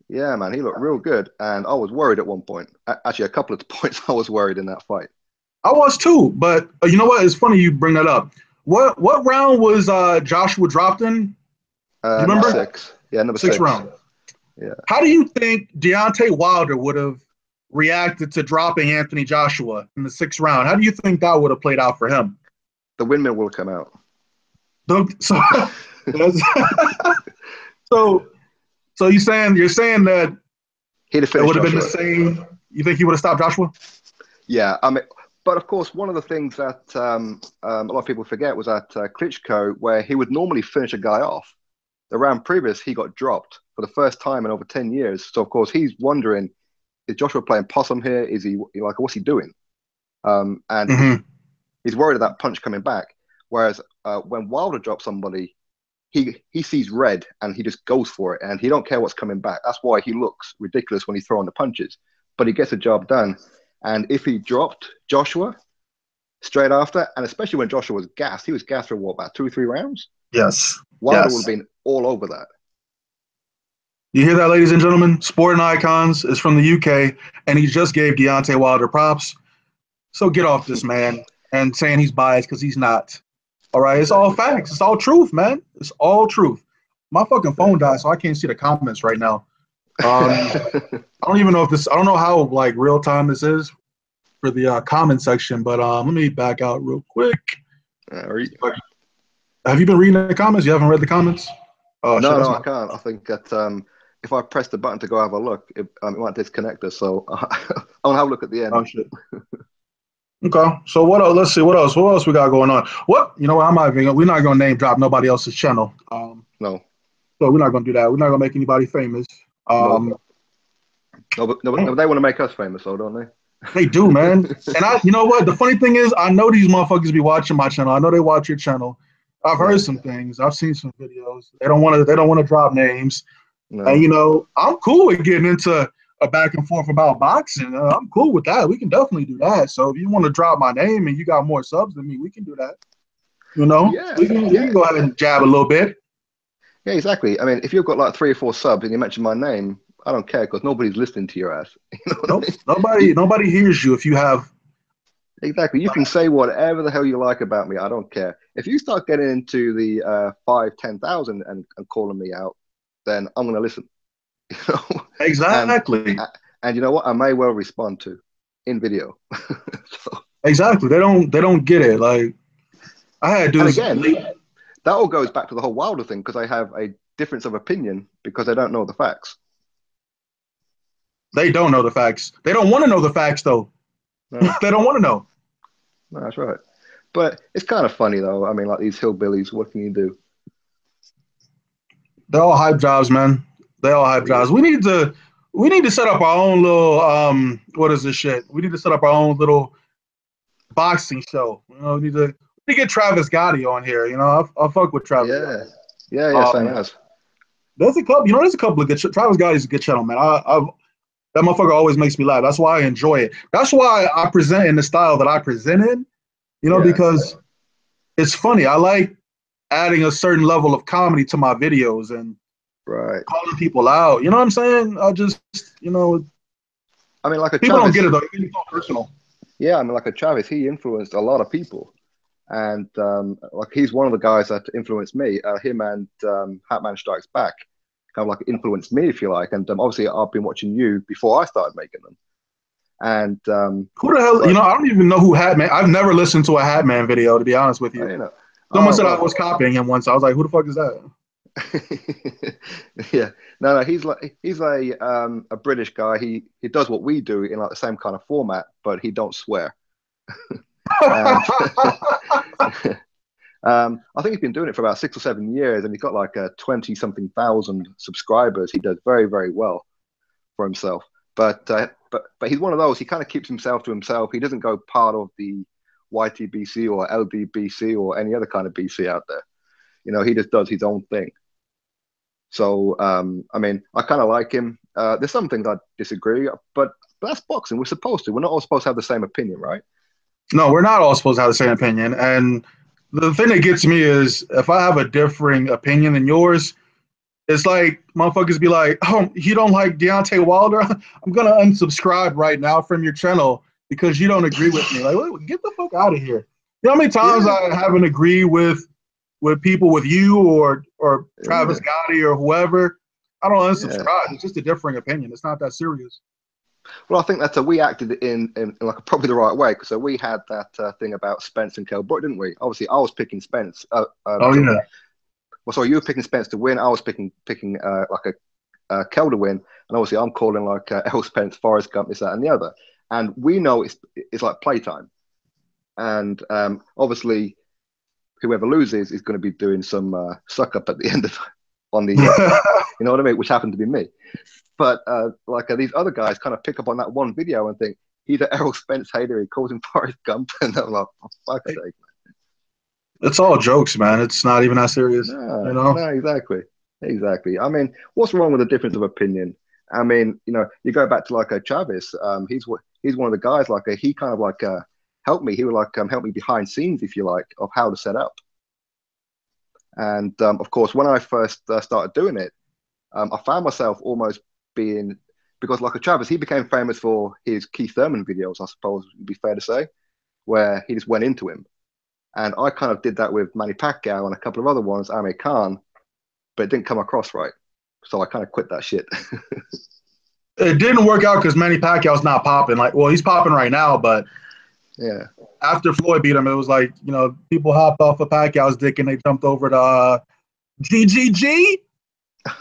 Yeah, man, he looked real good, and I was worried at one point. Actually, a couple of points I was worried in that fight. I was too, but you know what? It's funny you bring that up. What round was Joshua dropped in? Do you remember? Number 6. Yeah, number 6 round. Yeah. How do you think Deontay Wilder would have reacted to dropping Anthony Joshua in the 6th round? How do you think that would have played out for him? The windmill will come out. So you're saying that he'd have it would have Joshua. been the same? You think he would have stopped Joshua? Yeah, I mean, but of course, one of the things that a lot of people forget was that Klitschko, where he would normally finish a guy off, the round previous he got dropped for the first time in over 10 years. So of course he's wondering, is Joshua playing possum here? Is he like, what's he doing? And he's worried of that punch coming back. Whereas when Wilder drops somebody, he sees red and he just goes for it and he don't care what's coming back. That's why he looks ridiculous when he's throwing the punches, but he gets the job done. And if he dropped Joshua straight after, and especially when Joshua was gassed, he was gassed for what, about 2 or 3 rounds? Yes. Wilder would have been all over that. You hear that, ladies and gentlemen? Sporting Icons is from the UK, and he just gave Deontay Wilder props. So get off this man and saying he's biased because he's not. All right, it's all facts. It's all truth, man. It's all truth. My fucking phone died, so I can't see the comments right now. I don't even know I don't know how like real time this is for the comment section, but let me back out real quick. Have you been reading the comments? You haven't read the comments? Oh, no, I can't. I think that if I press the button to go have a look, it might disconnect us. So I'll have a look at the end. Oh shit. Okay. So what else? Let's see. What else? What else we got going on? What? You know what? We're not gonna name drop nobody else's channel. No. So we're not gonna do that. We're not gonna make anybody famous. No, but they want to make us famous, though, don't they? They do, man. And you know what? The funny thing is, I know these motherfuckers be watching my channel. I know they watch your channel. I've heard some things. I've seen some videos. They don't want to drop names. No. And you know, I'm cool with getting into a back and forth about boxing. I'm cool with that. We can definitely do that. So if you want to drop my name and you got more subs than me, we can do that. You know, we can go ahead and jab a little bit. Yeah, exactly. I mean, if you've got like 3 or 4 subs and you mention my name, I don't care because nobody's listening to your ass. You know I mean? Nobody hears you if you have. Exactly. You can say whatever the hell you like about me. I don't care. If you start getting into the 5,000-10,000 and calling me out, then I'm going to listen. You know? Exactly. And you know what? I may well respond to in video. Exactly. They don't get it. Like I had dudes. And again, that all goes back to the whole Wilder thing because I have a difference of opinion because I don't know the facts. They don't know the facts. They don't want to know the facts, though. No. They don't want to know. No, that's right. But it's kind of funny, though. I mean, like these hillbillies, what can you do? They're all hype jobs, man. They're all hype jobs. We need to set up our own little what is this shit? We need to set up our own little boxing show. You know, we need to get Travis Gotti on here. You know, I fuck with Travis. Yeah, same as. There's a couple of good. Travis Gotti's a good channel, man. That motherfucker always makes me laugh. That's why I enjoy it. That's why I present in the style that I present in, you know, because it's funny. I like adding a certain level of comedy to my videos and Right. calling people out. You know what I'm saying? I just, I mean, like a people don't Travis. get it though. It's so personal. Yeah, I mean, like a Travis, he influenced a lot of people, and like he's one of the guys that influenced me. Him and Hitman Strikes Back kind of like influenced me, if you like. And obviously, I've been watching you before I started making them. And who the hell? I don't even know who Hatman. I've never listened to a Hatman video, to be honest with you. Someone said I was copying him once. I was like, who the fuck is that? Yeah, no, he's a British guy. He does what we do in like the same kind of format, but he don't swear. I think he's been doing it for about 6 or 7 years, and he's got like 20-something thousand subscribers. He does very, very well for himself. But he's one of those. He kind of keeps himself to himself. He doesn't go part of the YTBC or LDBC or any other kind of BC out there. He just does his own thing. So, I mean, I kind of like him. There's some things I disagree, but that's boxing. We're supposed to. We're not all supposed to have the same opinion, right? No, we're not all supposed to have the same opinion. And the thing that gets me is if I have a differing opinion than yours, it's like motherfuckers be like, oh, you don't like Deontay Wilder? I'm going to unsubscribe right now from your channel because you don't agree with me. Like, get the fuck out of here. You know how many times I haven't agreed with people, with you or Travis Gotti or whoever? I don't unsubscribe. Yeah. It's just a differing opinion. It's not that serious. Well, I think that we acted in like probably the right way, because we had that thing about Spence and Kell Brook, didn't we? Obviously, I was picking Spence. Well, sorry, you were picking Spence to win. I was picking like a Kell to win, and obviously I'm calling like Errol Spence, Forrest Gump, this, that, and the other. And we know it's like playtime, and obviously whoever loses is going to be doing some suck up at the end of on the you know what I mean, which happened to be me. But these other guys kind of pick up on that one video and think he's an Errol Spence hater. He calls him Forrest Gump, and I'm like, for fuck's sake, man. It's all jokes, man. It's not even that serious. No, exactly. I mean, what's wrong with the difference of opinion? I mean, you go back to like a Travis. He's one of the guys. Like he kind of helped me. He would help me behind scenes, if you like, of how to set up. And of course, when I first started doing it, I found myself almost being, because like a Travis, he became famous for his Keith Thurman videos, I suppose would be fair to say, where he just went into him. And I kind of did that with Manny Pacquiao and a couple of other ones, Amir Khan, but it didn't come across right. So I kind of quit that shit. It didn't work out because Manny Pacquiao's not popping. He's popping right now, but yeah, after Floyd beat him, it was like, people hopped off of Pacquiao's dick and they jumped over to GGG.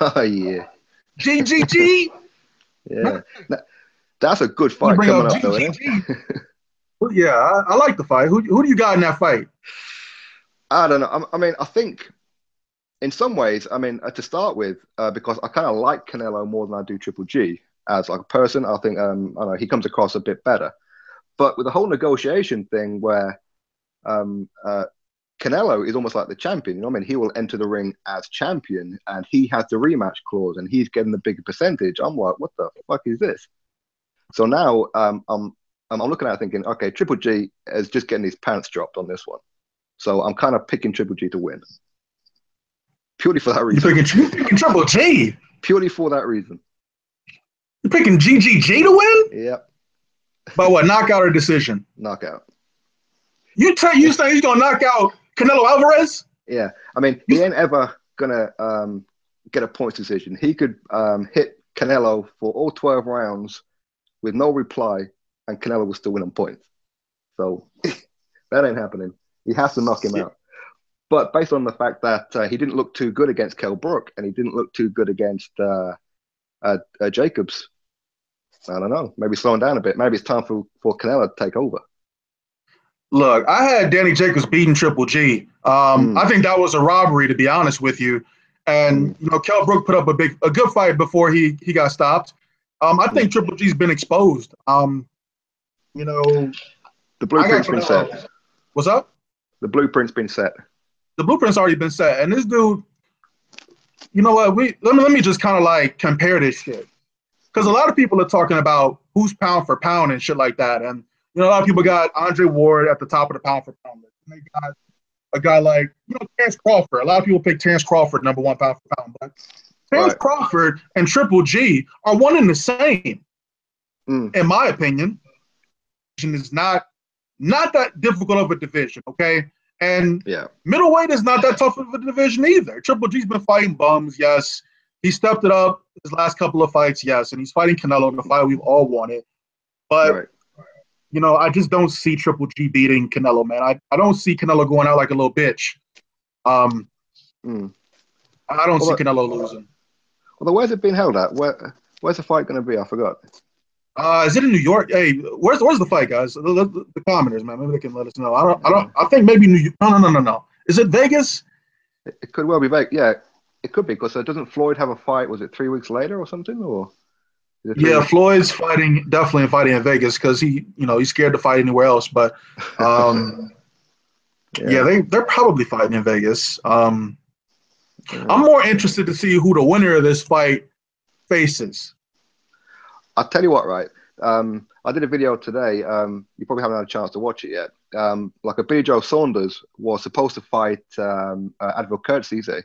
Oh, yeah. GGG. Yeah. That's a good fight coming up, though, isn't it? Yeah, I like the fight. Who do you got in that fight? I don't know. I mean, I think in some ways, I mean, to start with, because I kind of like Canelo more than I do Triple G as like a person. I think I don't know, he comes across a bit better. But with the whole negotiation thing where Canelo is almost like the champion, I mean, he will enter the ring as champion and he has the rematch clause and he's getting the bigger percentage. I'm like, what the fuck is this? So now I'm looking at it thinking, okay, Triple G is just getting his pants dropped on this one. So I'm kind of picking Triple G to win. Purely for that reason. You're picking Triple G? Purely for that reason. You're picking GGG to win? Yep. By what, knockout or decision? Knockout. You say he's going to knock out Canelo Alvarez? Yeah. I mean, he ain't ever going to get a points decision. He could hit Canelo for all 12 rounds with no reply, and Canelo will still win on points. So that ain't happening. He has to knock him out. But based on the fact that he didn't look too good against Kell Brook and he didn't look too good against Jacobs, I don't know. Maybe slowing down a bit. Maybe it's time for Canelo to take over. Look, I had Danny Jacobs beating Triple G. I think that was a robbery, to be honest with you. And Kell Brook put up a good fight before he got stopped. I think Triple G's been exposed. The blueprint's been set. What's up? The blueprint's been set. The blueprint's already been set. And this dude, you know what? Let me just kind of like compare this shit. Because a lot of people are talking about who's pound for pound and shit like that. And, a lot of people got Andre Ward at the top of the pound for pound list. And they got a guy like Terrence Crawford. A lot of people pick Terrence Crawford #1 pound for pound, but Terrence Crawford and Triple G are one and the same, in my opinion. Is not that difficult of a division, okay? And middleweight is not that tough of a division either. Triple G's been fighting bums, yes. He stepped it up his last couple of fights, yes, and he's fighting Canelo, the fight we've all wanted. But I just don't see Triple G beating Canelo, man. I don't see Canelo going out like a little bitch. I don't see Canelo losing. Although, where's it being held at? Where's the fight going to be? I forgot. Is it in New York? Hey, where's the fight, guys? The commenters, man. Maybe they can let us know. I think maybe New York. No. Is it Vegas? It could well be Vegas. Yeah, it could be, because doesn't Floyd have a fight? Was it 3 weeks later or something? Or Floyd's definitely fighting in Vegas because he's scared to fight anywhere else. But they're probably fighting in Vegas. I'm more interested to see who the winner of this fight faces. I'll tell you what, right? I did a video today. You probably haven't had a chance to watch it yet. Like a Billy Joe Saunders was supposed to fight Advil Kurtzize,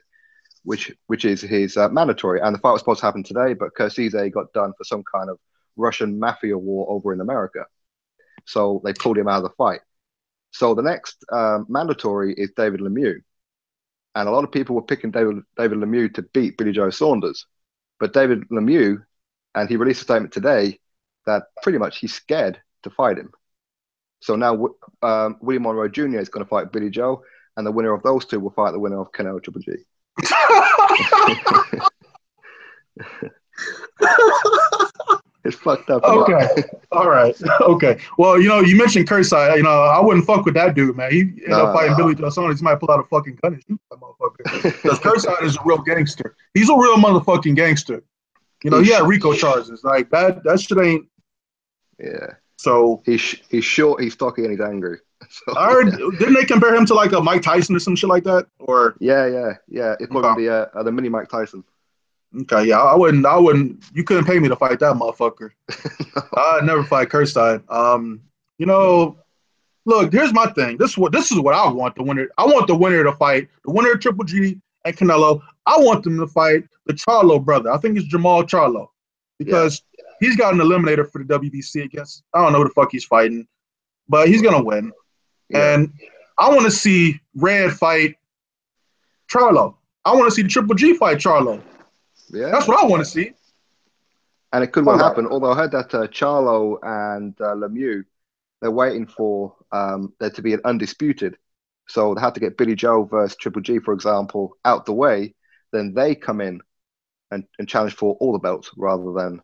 which is his mandatory, and the fight was supposed to happen today, but Kurtzize got done for some kind of Russian mafia war over in America, so they pulled him out of the fight. So the next mandatory is David Lemieux, and a lot of people were picking David Lemieux to beat Billy Joe Saunders, but David Lemieux, and he released a statement today that pretty much he's scared to fight him. So now William Monroe Jr. is going to fight Billy Joe, and the winner of those two will fight the winner of Canelo Triple G. It's fucked up. Okay. All right. Okay. Well, you mentioned Kurtzside. I wouldn't fuck with that dude, man. He ended up fighting Billy Joe Saunders. He might pull out a fucking gun and shoot that motherfucker. Because Kurtzside is a real gangster. He's a real motherfucking gangster. He had RICO charges. Like that shit ain't. Yeah. So he's short, he's stocky, and he's angry. So, I heard, didn't they compare him to like a Mike Tyson or some shit like that? Or yeah. It's called the mini Mike Tyson. Okay, yeah, I wouldn't. You couldn't pay me to fight that motherfucker. No. I'd never fight Kurtzside. Look, here's my thing. This is what I want the winner. I want the winner to fight the winner of Triple G and Canelo. I want them to fight the Charlo brother. I think it's Jamal Charlo, because he's got an eliminator for the WBC against, I don't know who the fuck he's fighting, but he's gonna win. Yeah. And I want to see Red fight Charlo. I want to see Triple G fight Charlo. Yeah, that's what I want to see. And it could well happen. Although I heard that Charlo and Lemieux, they're waiting for there to be an undisputed. So they have to get Billy Joe versus Triple G, for example, out the way. Then they come in and challenge for all the belts rather than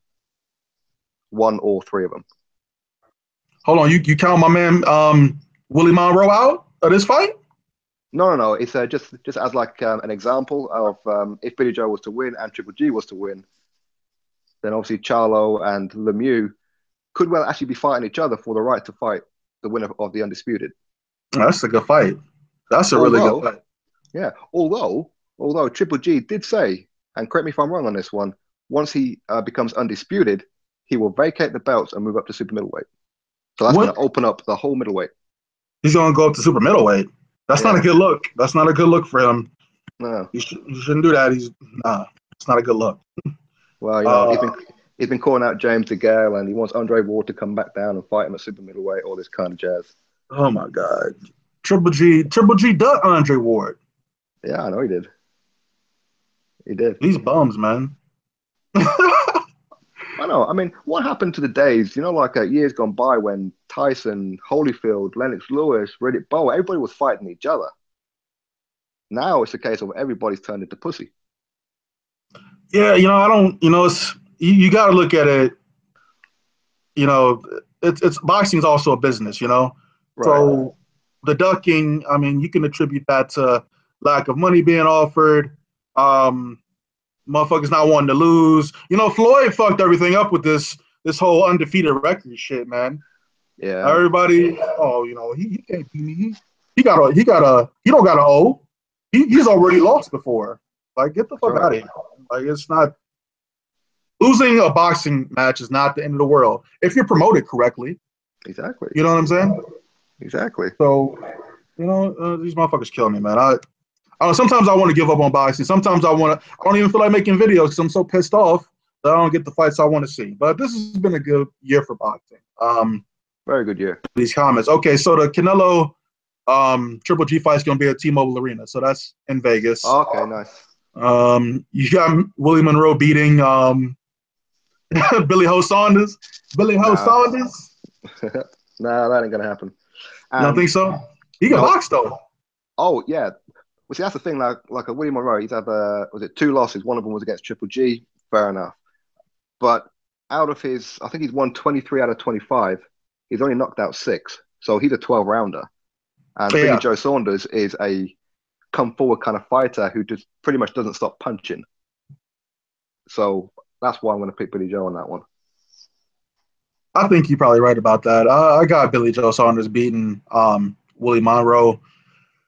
one or three of them. Hold on, you count my man Willie Monroe out of this fight? No. It's just as like an example of if Billy Joe was to win and Triple G was to win, then obviously Charlo and Lemieux could well actually be fighting each other for the right to fight the winner of the undisputed. That's a good fight. That's a really good fight. Yeah. Although Triple G did say, and correct me if I'm wrong on this one, once he becomes undisputed, he will vacate the belts and move up to super middleweight. So that's going to open up the whole middleweight. He's going to go up to super middleweight. That's not a good look. That's not a good look for him. No. You shouldn't do that. It's not a good look. Well, he's been calling out James DeGale, and he wants Andre Ward to come back down and fight him at super middleweight, all this kind of jazz. Oh, my God. Triple G done Andre Ward. Yeah, I know he did. He did. These bums, man. I know. I mean, what happened to the days, like years gone by when Tyson, Holyfield, Lennox Lewis, Riddick Bowe, everybody was fighting each other. Now it's a case of everybody's turned into pussy. Yeah, I don't, it's, you got to look at it, it's boxing's also a business, Right. So the ducking, I mean, you can attribute that to lack of money being offered, motherfuckers not wanting to lose. Floyd fucked everything up with this whole undefeated record shit, man. Yeah. Everybody, he can't beat me. He don't got an O. He's already lost before. Like, get the fuck out of here. Like, it's not, losing a boxing match is not the end of the world if you're promoted correctly. Exactly. You know what I'm saying? Exactly. So These motherfuckers kill me, man. I don't know, sometimes I want to give up on boxing. Sometimes I don't even feel like making videos because I'm so pissed off that I don't get the fights I want to see. But this has been a good year for boxing. Very good year. These comments. Okay, so the Canelo Triple G fight is going to be at T-Mobile Arena. So that's in Vegas. Oh, okay, nice. You got Willie Monroe beating Billy Ho Saunders. Billy Ho Saunders? Nah, that ain't going to happen. You don't think so? He can box, though. Oh, yeah. Well, see, that's the thing. Like a Willie Monroe, he's had, was it 2 losses? One of them was against Triple G. Fair enough. But out of his, I think he's won 23 out of 25. He's only knocked out 6. So he's a 12-rounder. And Billy Joe Saunders is a come-forward kind of fighter who just pretty much doesn't stop punching. So that's why I'm going to pick Billy Joe on that one. I think you're probably right about that. I got Billy Joe Saunders beating Willie Monroe.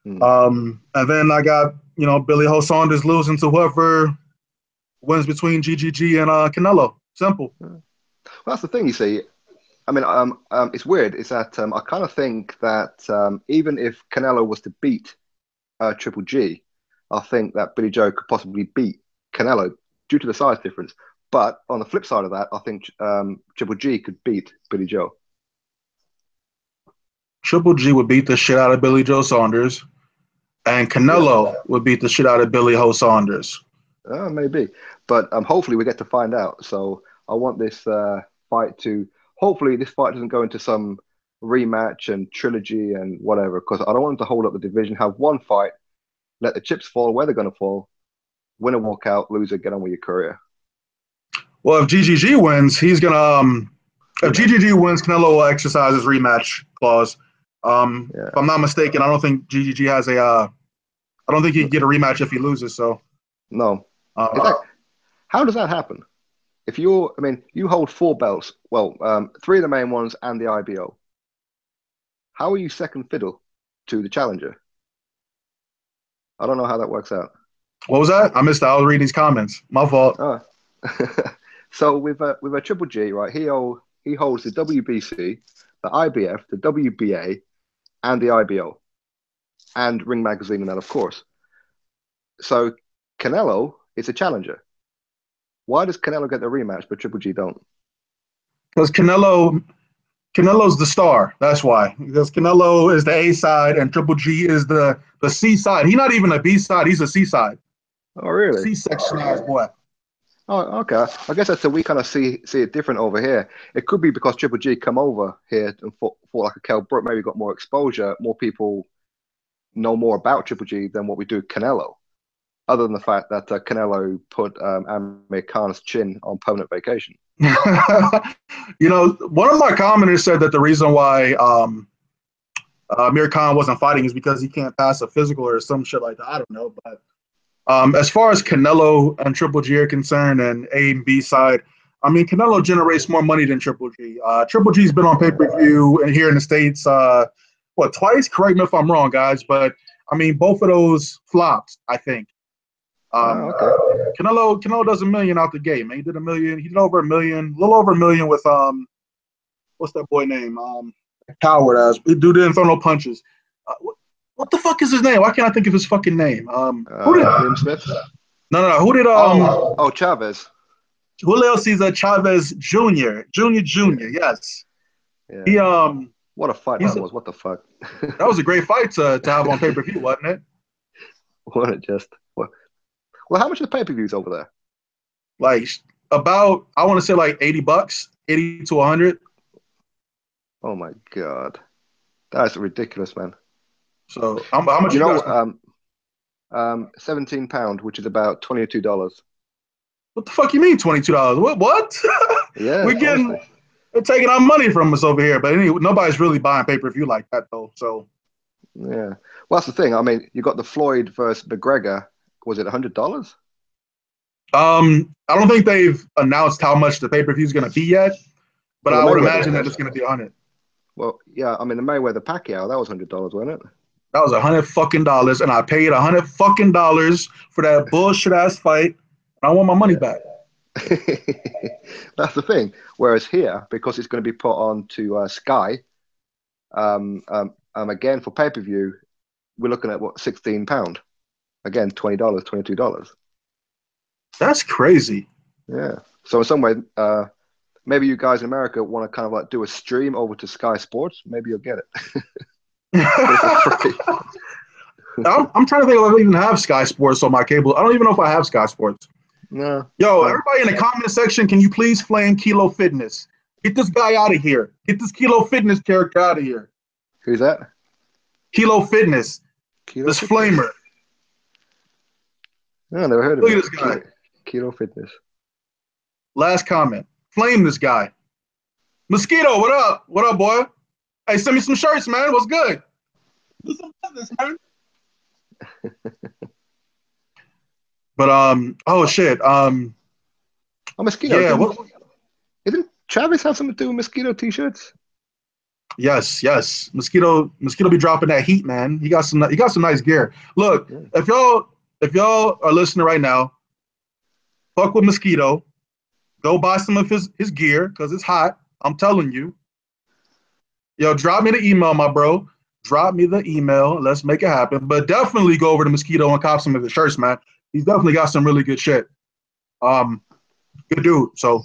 And then I got, Billy Ho Saunders losing to whoever wins between GGG and Canelo. Simple. Well, that's the thing, you see. I mean, it's weird. Is that I kind of think that even if Canelo was to beat Triple G, I think that Billy Joe could possibly beat Canelo due to the size difference. But on the flip side of that, I think Triple G could beat Billy Joe. Triple G would beat the shit out of Billy Joe Saunders, and Canelo would beat the shit out of Billy Ho Saunders. Maybe. But hopefully we get to find out. So I want this fight to... Hopefully this fight doesn't go into some rematch and trilogy and whatever, because I don't want them to hold up the division, have one fight, let the chips fall where they're going to fall, winner walk out, loser, get on with your career. Well, if GGG wins, he's going to... if GGG wins, Canelo will exercise his rematch clause. If I'm not mistaken, I don't think GGG has a... I don't think he can get a rematch if he loses, so... No. How does that happen? If you hold 4 belts, well, 3 of the main ones and the IBO. How are you second fiddle to the challenger? I don't know how that works out. What was that? I missed that. I was reading these comments. My fault. So with a Triple G, right? He holds the WBC, the IBF, the WBA, and the IBO, and Ring Magazine, and that, of course. So Canelo is a challenger. Why does Canelo get the rematch, but Triple G don't? Because Canelo's the star. That's why. Because Canelo is the A side and Triple G is the C side. He's not even a B side. He's a C side. Oh, really? C-sectionized boy. Oh, okay. I guess that's we kind of see it different over here. It could be because Triple G come over here and fought like a Kell Brook, maybe got more exposure. More people know more about Triple G than what we do Canelo. Other than the fact that Canelo put Amir Khan's chin on permanent vacation. One of my commenters said that the reason why Amir Khan wasn't fighting is because he can't pass a physical or some shit like that. I don't know. But as far as Canelo and Triple G are concerned and A and B side, I mean, Canelo generates more money than Triple G. Triple G's been on pay-per-view and here in the States, twice? Correct me if I'm wrong, guys. But, I mean, both of those flopped, I think. Okay. Canelo does $1 million out the gate, man. He did $1 million. He did over $1 million, a little over $1 million with what's that boy name? Coward ass. Dude didn't throw no punches. What the fuck is his name? Why can't I think of his fucking name? Who did Liam Smith? No. Who did Chavez. Julio Cesar Chavez Jr. Jr. Yes. Yeah. He what a fight that was. What the fuck? That was a great fight to have on pay-per-view, wasn't it? Wasn't it just? Well, how much are the pay-per-views over there? Like about, I want to say like $80, 80 to 100. Oh my god, that's ridiculous, man. So how much you guys? £17, which is about $22. What the fuck you mean $22? What? Yeah, they're taking our money from us over here. But anyway, nobody's really buying pay-per-view like that though. So yeah, well, that's the thing. I mean, you got the Floyd versus McGregor. Was it $100? I don't think they've announced how much the pay-per-view is going to be yet, but I would imagine that it's going to be 100. Well, yeah, I mean the Mayweather Pacquiao, that was $100, wasn't it? That was $100 and I paid $100 for that bullshit ass fight, and I want my money back. That's the thing. Whereas here, because it's going to be put on to Sky, again for pay-per-view, we're looking at what, £16? Again, $20, $22. That's crazy. Yeah. So in some way, maybe you guys in America want to kind of like do a stream over to Sky Sports. Maybe you'll get it. I'm trying to think if I even have Sky Sports on my cable. I don't even know if I have Sky Sports. No. Yo, everybody in the comment section, can you please flame Kilo Fitness? Get this guy out of here. Get this Kilo Fitness character out of here. Who's that? Kilo Fitness. Kilo this Fitness. flamer. No, I never heard of Look it. at this guy. Kilo Fitness. Last comment. Flame this guy. Mosquito, what up? What up, boy? Hey, send me some shirts, man. What's good? Do some business, man. But oh shit. Mosquito. Yeah, Didn't Travis have something to do with Mosquito t-shirts? Yes. Mosquito be dropping that heat, man. He got some nice gear. Look, if y'all are listening right now, fuck with Mosquito. Go buy some of his gear because it's hot. I'm telling you. Yo, drop me the email, my bro. Drop me the email. Let's make it happen. But definitely go over to Mosquito and cop some of his shirts, man. He's definitely got some really good shit. Good dude. So.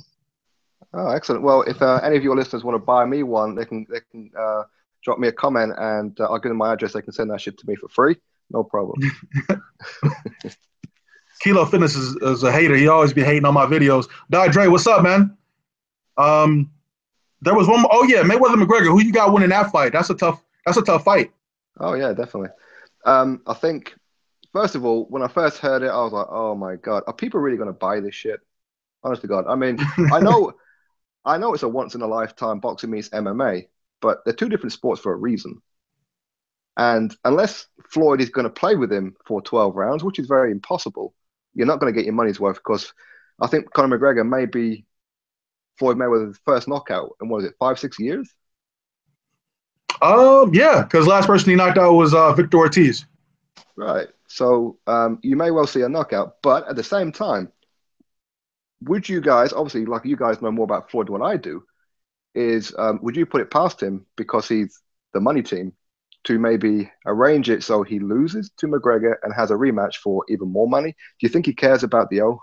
Oh, excellent. Well, if any of your listeners want to buy me one, they can drop me a comment and I'll give them my address. They can send that shit to me for free. No problem. Kilo Fitness is a hater. He always be hating on my videos. Dre, what's up, man? There was one more. Oh yeah, Mayweather McGregor. Who you got winning that fight? That's a tough fight. Oh yeah, definitely. I think first of all, when I first heard it, I was like, oh my God, are people really going to buy this shit? Honest to God. I mean, I know it's a once in a lifetime boxing meets MMA, but they're two different sports for a reason. And unless Floyd is going to play with him for 12 rounds, which is very impossible, you're not going to get your money's worth because I think Conor McGregor may be Floyd Mayweather's first knockout in, what is it, 5-6 years? Yeah, because last person he knocked out was Victor Ortiz. Right. So you may well see a knockout, but at the same time, would you guys, obviously, like you guys know more about Floyd than what I do, is would you put it past him because he's the money team to maybe arrange it so he loses to McGregor and has a rematch for even more money? Do you think he cares about the O?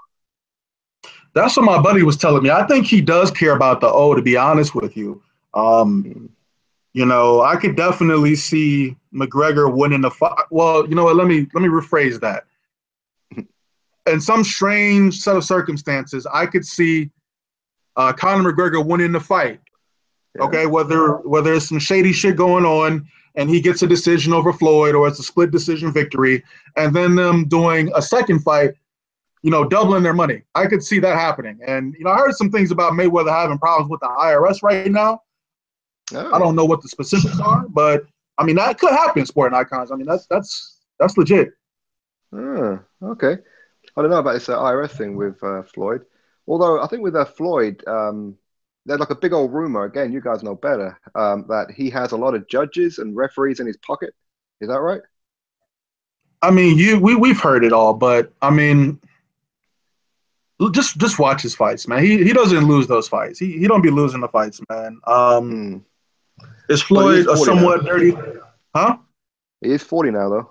That's what my buddy was telling me. I think he does care about the O, to be honest with you. You know, I could definitely see McGregor winning the fight. Well, you know what? Let me rephrase that. In some strange set of circumstances, I could see Conor McGregor winning the fight. Yeah. Okay, whether it's some shady shit going on and he gets a decision over Floyd or it's a split decision victory, and then them doing a second fight, you know, doubling their money. I could see that happening. And, you know, I heard some things about Mayweather having problems with the IRS right now. Oh. I don't know what the specifics are, but I mean, that could happen in sporting icons. I mean, that's legit. Okay. I don't know about this IRS thing with Floyd. Although I think with Floyd, there's like a big old rumor, again, you guys know better, that he has a lot of judges and referees in his pocket. Is that right? I mean, we've heard it all, but I mean, just watch his fights, man. He doesn't lose those fights. He don't be losing the fights, man. Is Floyd a somewhat dirty? Huh? He is 40 now, though.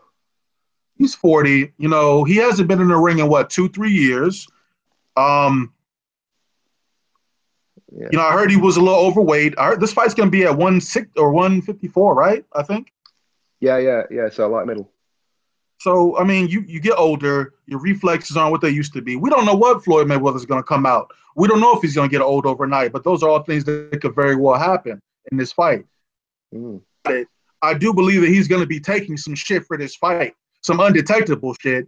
He's 40. You know, he hasn't been in the ring in what, 2-3 years. You know, I heard he was a little overweight. I heard this fight's gonna be at 160 or 154, right? I think. Yeah. So light middle. So I mean, you get older, your reflexes aren't what they used to be. We don't know what Floyd Mayweather's gonna come out. We don't know if he's gonna get old overnight, but those are all things that could very well happen in this fight. I do believe that he's gonna be taking some shit for this fight, some undetectable shit.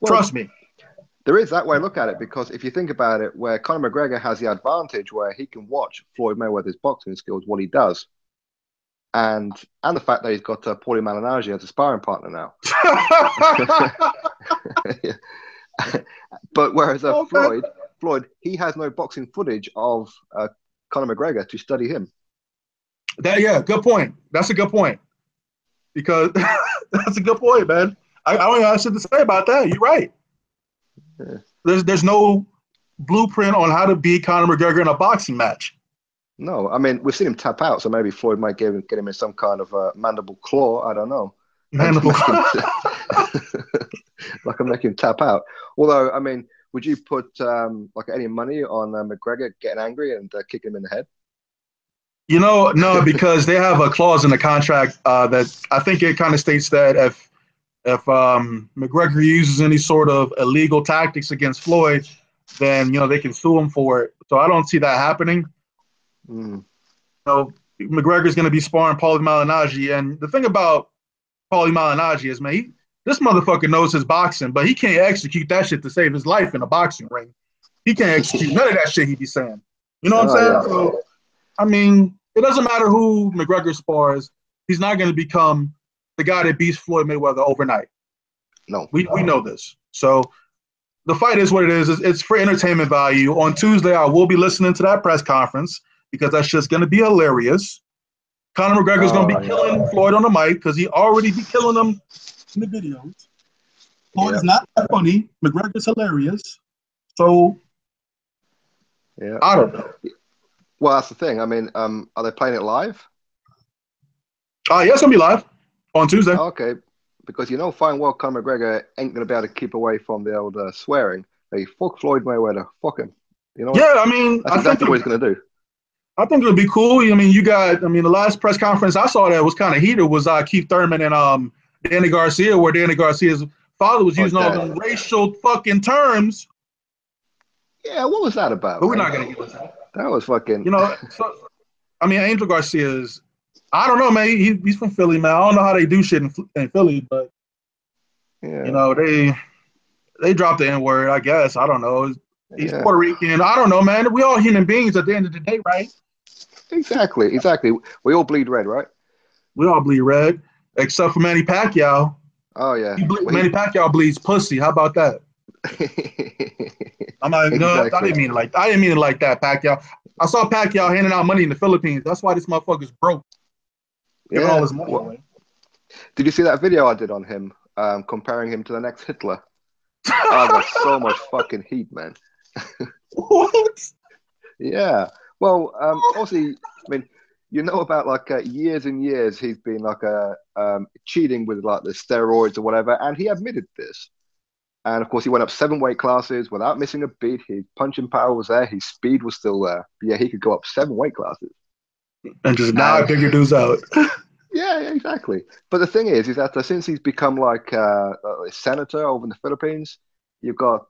Well, trust me. There is that way to look at it, because if you think about it, where Conor McGregor has the advantage where he can watch Floyd Mayweather's boxing skills, what he does, and the fact that he's got Paulie Malignaggi as a sparring partner now. But whereas Floyd, he has no boxing footage of Conor McGregor to study him. Good point. That's a good point. Because that's a good point, man. I don't have shit to say about that. You're right. Yeah. There's no blueprint on how to beat Conor McGregor in a boxing match. No, I mean, we've seen him tap out, so maybe Floyd might get him in some kind of mandible claw. I don't know. Mandible claw. Like, make him tap out. Although, I mean, would you put like any money on McGregor getting angry and kicking him in the head? No, because they have a clause in the contract that I think it kind of states that if McGregor uses any sort of illegal tactics against Floyd, then they can sue him for it. So I don't see that happening. McGregor's going to be sparring Paulie Malignaggi, and the thing about Paulie Malignaggi is, man, this motherfucker knows his boxing, but he can't execute that shit to save his life in a boxing ring. He can't execute none of that shit he be saying. You know what I'm saying? Yeah. So, I mean, it doesn't matter who McGregor spars. He's not going to become the guy that beats Floyd Mayweather overnight. No. We know this. So the fight is what it is. It's for entertainment value. On Tuesday, I will be listening to that press conference because that's just going to be hilarious. Conor McGregor's going to be killing Floyd on the mic because he already be killing him in the videos. Floyd is not that funny. McGregor's hilarious. So, I don't know. Well, that's the thing. I mean, are they playing it live? Yeah, it's going to be live on Tuesday. Okay. Because fine well, Conor McGregor ain't going to be able to keep away from the old swearing. Hey, fuck Floyd Mayweather. Fuck him. Yeah, I mean, that's exactly what he's going to do. I think it'll be cool. I mean, the last press conference I saw that was kind of heated was Keith Thurman and Danny Garcia, where Danny Garcia's father was using all the racial fucking terms. Yeah, what was that about? But we're not going to get into that. That was fucking... Angel Garcia's... I don't know, man. He's from Philly, man. I don't know how they do shit in Philly, but they dropped the N-word, I guess. I don't know. He's Puerto Rican. I don't know, man. We all human beings at the end of the day, right? Exactly. We all bleed red, right? We all bleed red, except for Manny Pacquiao. Oh yeah, Manny Pacquiao bleeds pussy. How about that? I'm like, no, I didn't mean it like that, Pacquiao. I saw Pacquiao handing out money in the Philippines. That's why this motherfucker's broke. Giving all his money away. Did you see that video I did on him, comparing him to the next Hitler? I got so much fucking heat, man. What? Yeah. Well, obviously, I mean, about like years and years he's been like cheating with like the steroids or whatever, and he admitted this. And of course, he went up 7 weight classes without missing a beat. His punching power was there. His speed was still there. But yeah, he could go up 7 weight classes and just knock bigger dudes out. Yeah, exactly. But the thing is that since he's become like a senator over in the Philippines, you've got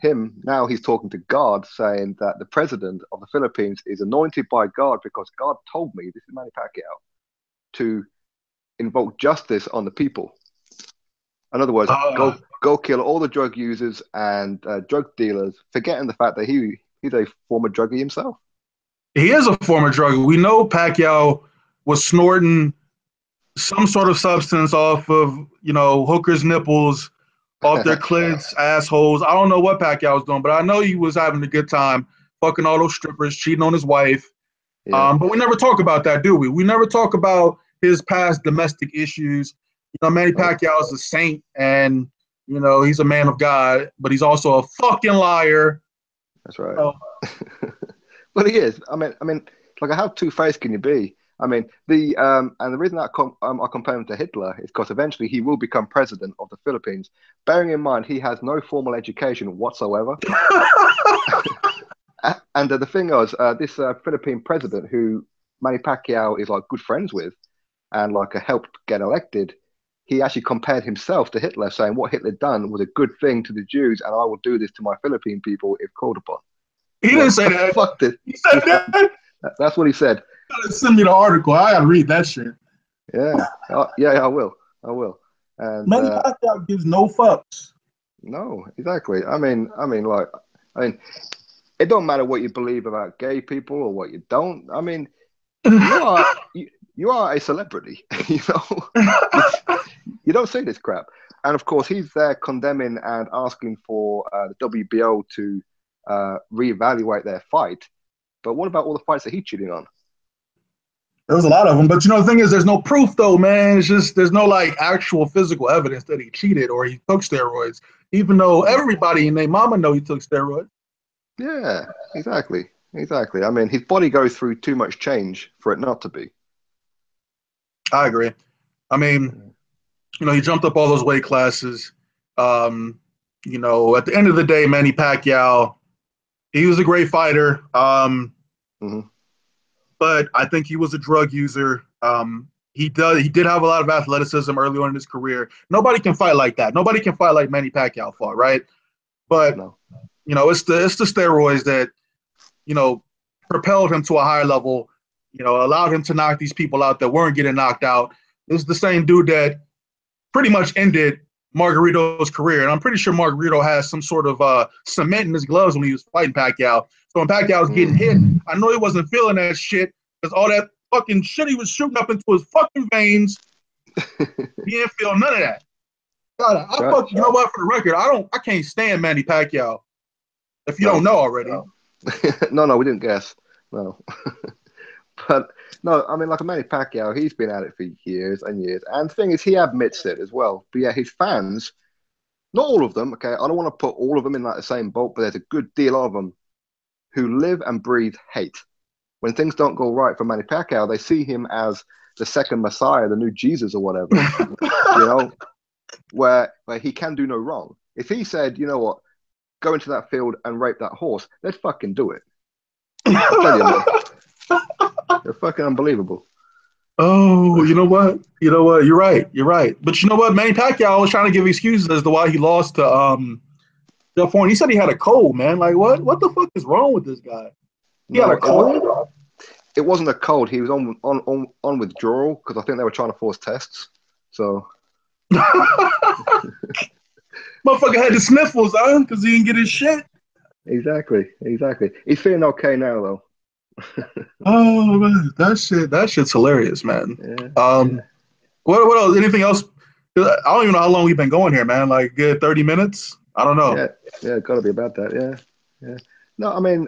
him now. He's talking to God, saying that the president of the Philippines is anointed by God because God told me, this is Manny Pacquiao, to invoke justice on the people. In other words, go kill all the drug users and drug dealers, forgetting the fact that he's a former druggie himself. He is a former druggie. We know Pacquiao was snorting some sort of substance off of, hookers' nipples, off their clits, assholes. I don't know what Pacquiao was doing, but I know he was having a good time, fucking all those strippers, cheating on his wife. Yeah. But we never talk about that, do we? We never talk about his past domestic issues. Manny Pacquiao is a saint, and he's a man of God, but he's also a fucking liar. That's right. But he is. I mean, like, how two-faced can you be? I mean, and the reason that I compare him to Hitler is because eventually he will become president of the Philippines. Bearing in mind, he has no formal education whatsoever. And the thing is, this Philippine president, who Manny Pacquiao is like good friends with, and like helped get elected, he actually compared himself to Hitler, saying what Hitler done was a good thing to the Jews, and I will do this to my Philippine people if called upon. He didn't say that. Fuck this. He said that. That's what he said. Send me the article. I gotta read that shit. Yeah, I will. And Manny Pacquiao gives no fucks. No, exactly. I mean, it don't matter what you believe about gay people or what you don't. I mean, you are a celebrity. You don't say this crap. And of course, he's there condemning and asking for the WBO to reevaluate their fight. But what about all the fights that he's cheating on? There was a lot of them, but the thing is, there's no proof though, man. It's just there's no like actual physical evidence that he cheated or he took steroids, even though everybody and their mama know he took steroids. Yeah, exactly. Exactly. I mean, his body goes through too much change for it not to be. I agree. I mean, he jumped up all those weight classes. Um, at the end of the day, Manny Pacquiao, he was a great fighter. Mm-hmm. But I think he was a drug user. He did have a lot of athleticism early on in his career. Nobody can fight like that. Nobody can fight like Manny Pacquiao fought, right? But No. it's the steroids that propelled him to a higher level. Allowed him to knock these people out that weren't getting knocked out. This is the same dude that pretty much ended Margarito's career, and I'm pretty sure Margarito has some sort of cement in his gloves when he was fighting Pacquiao. So when Pacquiao was getting hit, I know he wasn't feeling that shit because all that fucking shit he was shooting up into his fucking veins, he didn't feel none of that. God, you know what? For the record, I can't stand Manny Pacquiao. If you don't know already. No, we didn't guess. No. But no, I mean, like a Manny Pacquiao, he's been at it for years and years. And the thing is, he admits it as well. But yeah, his fans, not all of them, okay, I don't want to put all of them in like the same boat, but there's a good deal of them who live and breathe hate. When things don't go right for Manny Pacquiao, they see him as the second Messiah, the new Jesus or whatever, where he can do no wrong. If he said, you know what, go into that field and rape that horse, they'd fucking do it. I tell you, man. They're fucking unbelievable. Oh, you know what? You're right. But you know what? Manny Pacquiao was trying to give excuses as to why he lost to Jeff Horn. He said he had a cold, man. Like, what? What the fuck is wrong with this guy? He had a cold? It wasn't a cold. He was on withdrawal because I think they were trying to force tests. So, motherfucker had the sniffles, because he didn't get his shit. Exactly. He's feeling okay now, though. Oh man, that shit's hilarious, man. Yeah. What else? Anything else? I don't even know how long we've been going here, man. Like good 30 minutes? I don't know. Yeah, gotta be about that. Yeah. No, I mean,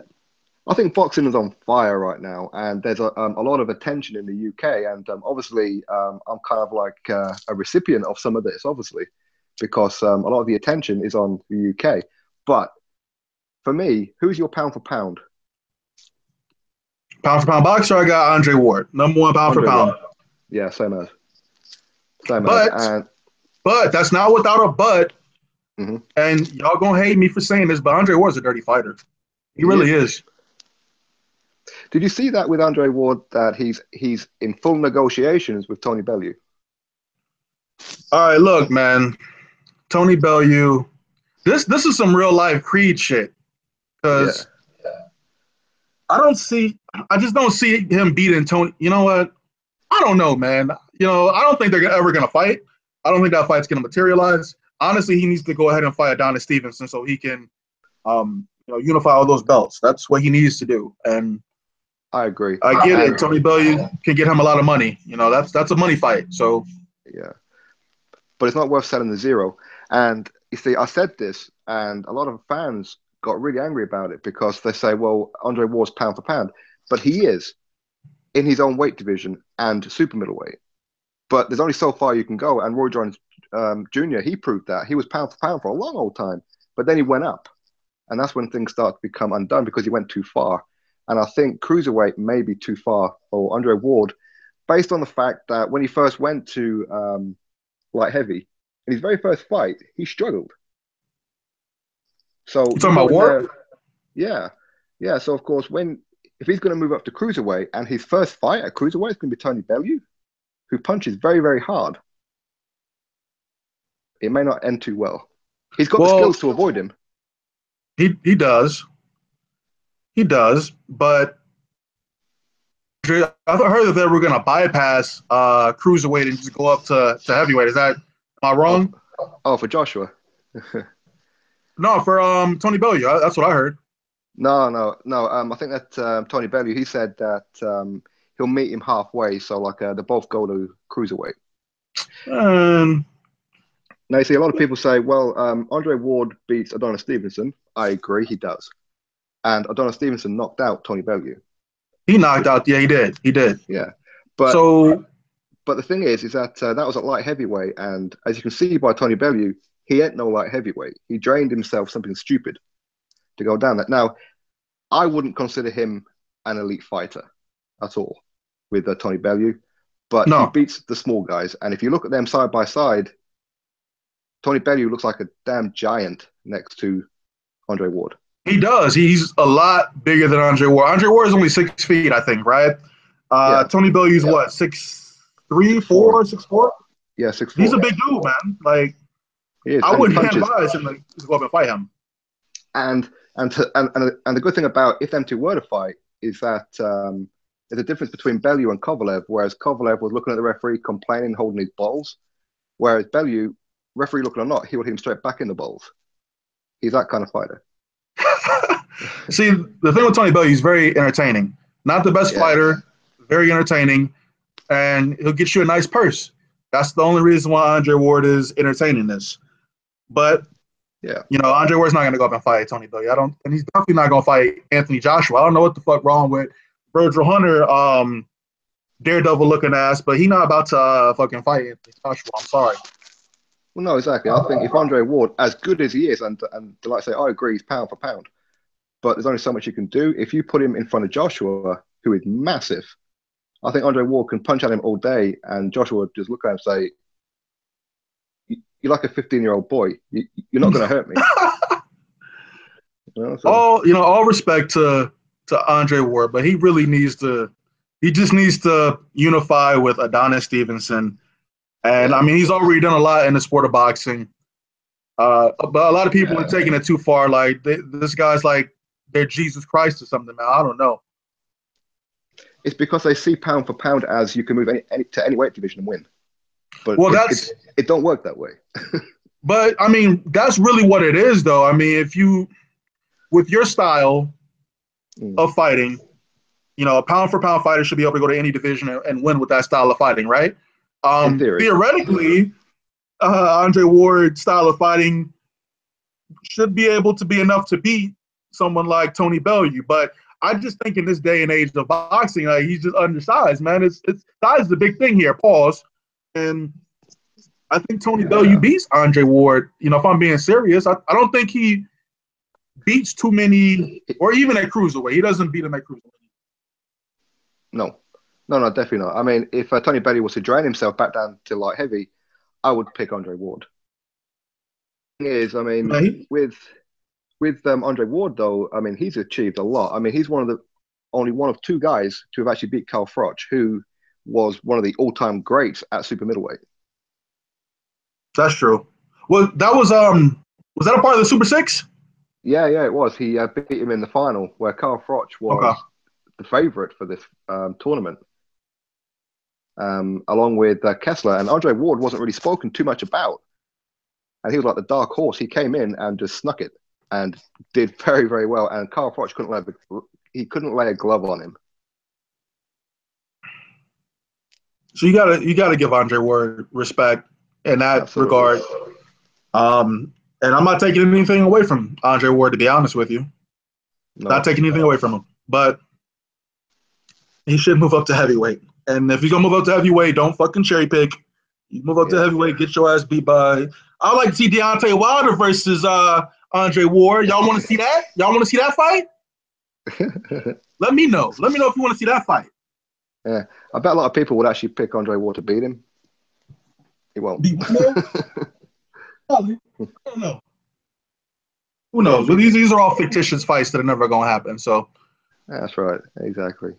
I think boxing is on fire right now, and there's a lot of attention in the UK, and obviously, I'm kind of like a recipient of some of this, obviously, because a lot of the attention is on the UK. But for me, who's your pound for pound? Pound for pound boxer, I got Andre Ward, number one pound for pound. Yeah, same as. But that's not without a but. Mm-hmm. And y'all gonna hate me for saying this, but Andre Ward's a dirty fighter. He really is. Did you see that with Andre Ward that he's in full negotiations with Tony Bellew? All right, look, man, Tony Bellew. This is some real life Creed shit. Because I just don't see him beating Tony. You know what? I don't know, man. I don't think they're ever gonna fight. I don't think that fight's gonna materialize. Honestly, he needs to go ahead and fight Adonis Stevenson so he can, unify all those belts. That's what he needs to do. And I agree. I get it. Tony Bellew can get him a lot of money. That's a money fight. So yeah, but it's not worth selling the zero. And you see, I said this, and a lot of fans got really angry about it because they say, well, Andre Ward's pound for pound, but he is in his own weight division and super middleweight. But there's only so far you can go. And Roy Jones Jr., he proved that. He was pound for pound for a long old time, but then he went up. And that's when things start to become undone because he went too far. And I think cruiserweight may be too far for Andre Ward, based on the fact that when he first went to light heavy, in his very first fight, he struggled. So you talking about Ward? Yeah. So of course, if he's going to move up to cruiserweight, and his first fight at cruiserweight is going to be Tony Bellew, who punches very, very hard, it may not end too well. He's got the skills to avoid him. He does. He does, but I heard that they were going to bypass cruiserweight and just go up to heavyweight. Am I wrong? Oh, for Joshua. No, for Tony Bellew. That's what I heard. No. I think that Tony Bellew, he said that he'll meet him halfway. So like they both go to cruiserweight. Now you see a lot of people say, well, Andre Ward beats Adonis Stevenson. I agree, he does. And Adonis Stevenson knocked out Tony Bellew. He knocked out. Yeah, he did. Yeah, but the thing is that that was at light heavyweight, and as you can see by Tony Bellew, he ain't no light heavyweight. He drained himself something stupid to go down that. Now, I wouldn't consider him an elite fighter at all with Tony Bellew, but he No, beats the small guys. And if you look at them side by side, Tony Bellew looks like a damn giant next to Andre Ward. he does. He's a lot bigger than Andre Ward. Andre Ward is only 6 feet, I think, right? Yeah. Tony Bellew's what, 6'3", 4, 6'4"? Yeah, 6'4". He's a big dude, man. Like, He is. I And wouldn't he punches. advise him to go up and fight him. And the good thing about if them two were to fight is that there's a difference between Bellew and Kovalev, whereas Kovalev was looking at the referee, complaining, holding his balls, whereas Bellew, referee looking or not, he would hit him straight back in the balls. He's that kind of fighter. See, the thing with Tony Bellew, he's very entertaining. Not the best fighter, very entertaining, and he'll get you a nice purse. That's the only reason why Andre Ward is entertaining this. But Andre Ward's not going to go up and fight Tony Bellew. And he's definitely not going to fight Anthony Joshua. I don't know what the fuck wrong with Virgil Hunter, daredevil looking ass, but he's not about to fucking fight Anthony Joshua. I'm sorry. Well, no, exactly. I think if Andre Ward, as good as he is, and like I say, I agree, he's pound for pound, but there's only so much you can do. If you put him in front of Joshua, who is massive, I think Andre Ward can punch at him all day, and Joshua would just look at him and say, "You're like a 15-year-old boy. You're not going to hurt me." All respect to Andre Ward, but he really needs to. He just needs to unify with Adonis Stevenson. And I mean, he's already done a lot in the sport of boxing. But a lot of people are taking it too far. Like, this guy's like they're Jesus Christ or something, man. I don't know. It's because they see pound for pound as you can move to any weight division and win. But it don't work that way. But I mean, that's really what it is, though. I mean, if you, with your style of fighting, a pound for pound fighter should be able to go to any division and win with that style of fighting, right? In theory. Theoretically, Andre Ward's style of fighting should be able to be enough to beat someone like Tony Bellew. But I just think in this day and age of boxing, like, he's just undersized, man. It's size is the big thing here. Pause. And I think Tony Bellew beats Andre Ward. If I'm being serious, I don't think he beats too many, or even at cruiserweight. He doesn't beat him at cruiserweight. No, definitely not. I mean, if Tony Bellew was to drain himself back down to light heavy, I would pick Andre Ward. The thing is, I mean, with Andre Ward, though, I mean, he's achieved a lot. I mean, he's only one of two guys to have actually beat Carl Froch, who was one of the all-time greats at super middleweight. That's true. Well, that was that a part of the Super Six? Yeah, it was. He beat him in the final, where Carl Froch was the favorite for this tournament. Along with Kessler, and Andre Ward wasn't really spoken too much about, and he was like the dark horse. He came in and just snuck it and did very, very well. And Carl Froch couldn't lay a glove on him. So you gotta give Andre Ward respect in that regard. And I'm not taking anything away from Andre Ward, to be honest with you. No. Not taking anything away from him, but he should move up to heavyweight. And if you're going to move up to heavyweight, don't fucking cherry pick. You move up to heavyweight, get your ass beat by. I'd like to see Deontay Wilder versus Andre Ward. Y'all want to see that? Y'all want to see that fight? Let me know. Let me know if you want to see that fight. Yeah. I bet a lot of people would actually pick Andre Ward to beat him. He won't. Probably. I don't know. Who knows? Well, these are all fictitious fights that are never going to happen. So. That's right. Exactly.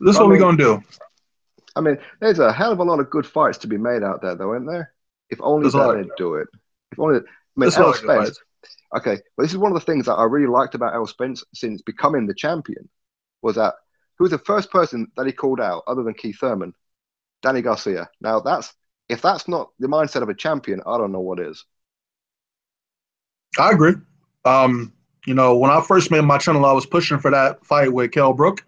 This is what we're going to do. I mean, there's a hell of a lot of good fights to be made out there, though, isn't there? If only they'd do it. If only. I mean, Errol Spence. Okay, well, this is one of the things that I really liked about Errol Spence since becoming the champion, was that who was the first person that he called out, other than Keith Thurman? Danny Garcia. Now, if that's not the mindset of a champion, I don't know what is. I agree. When I first made my channel, I was pushing for that fight with Kell Brook.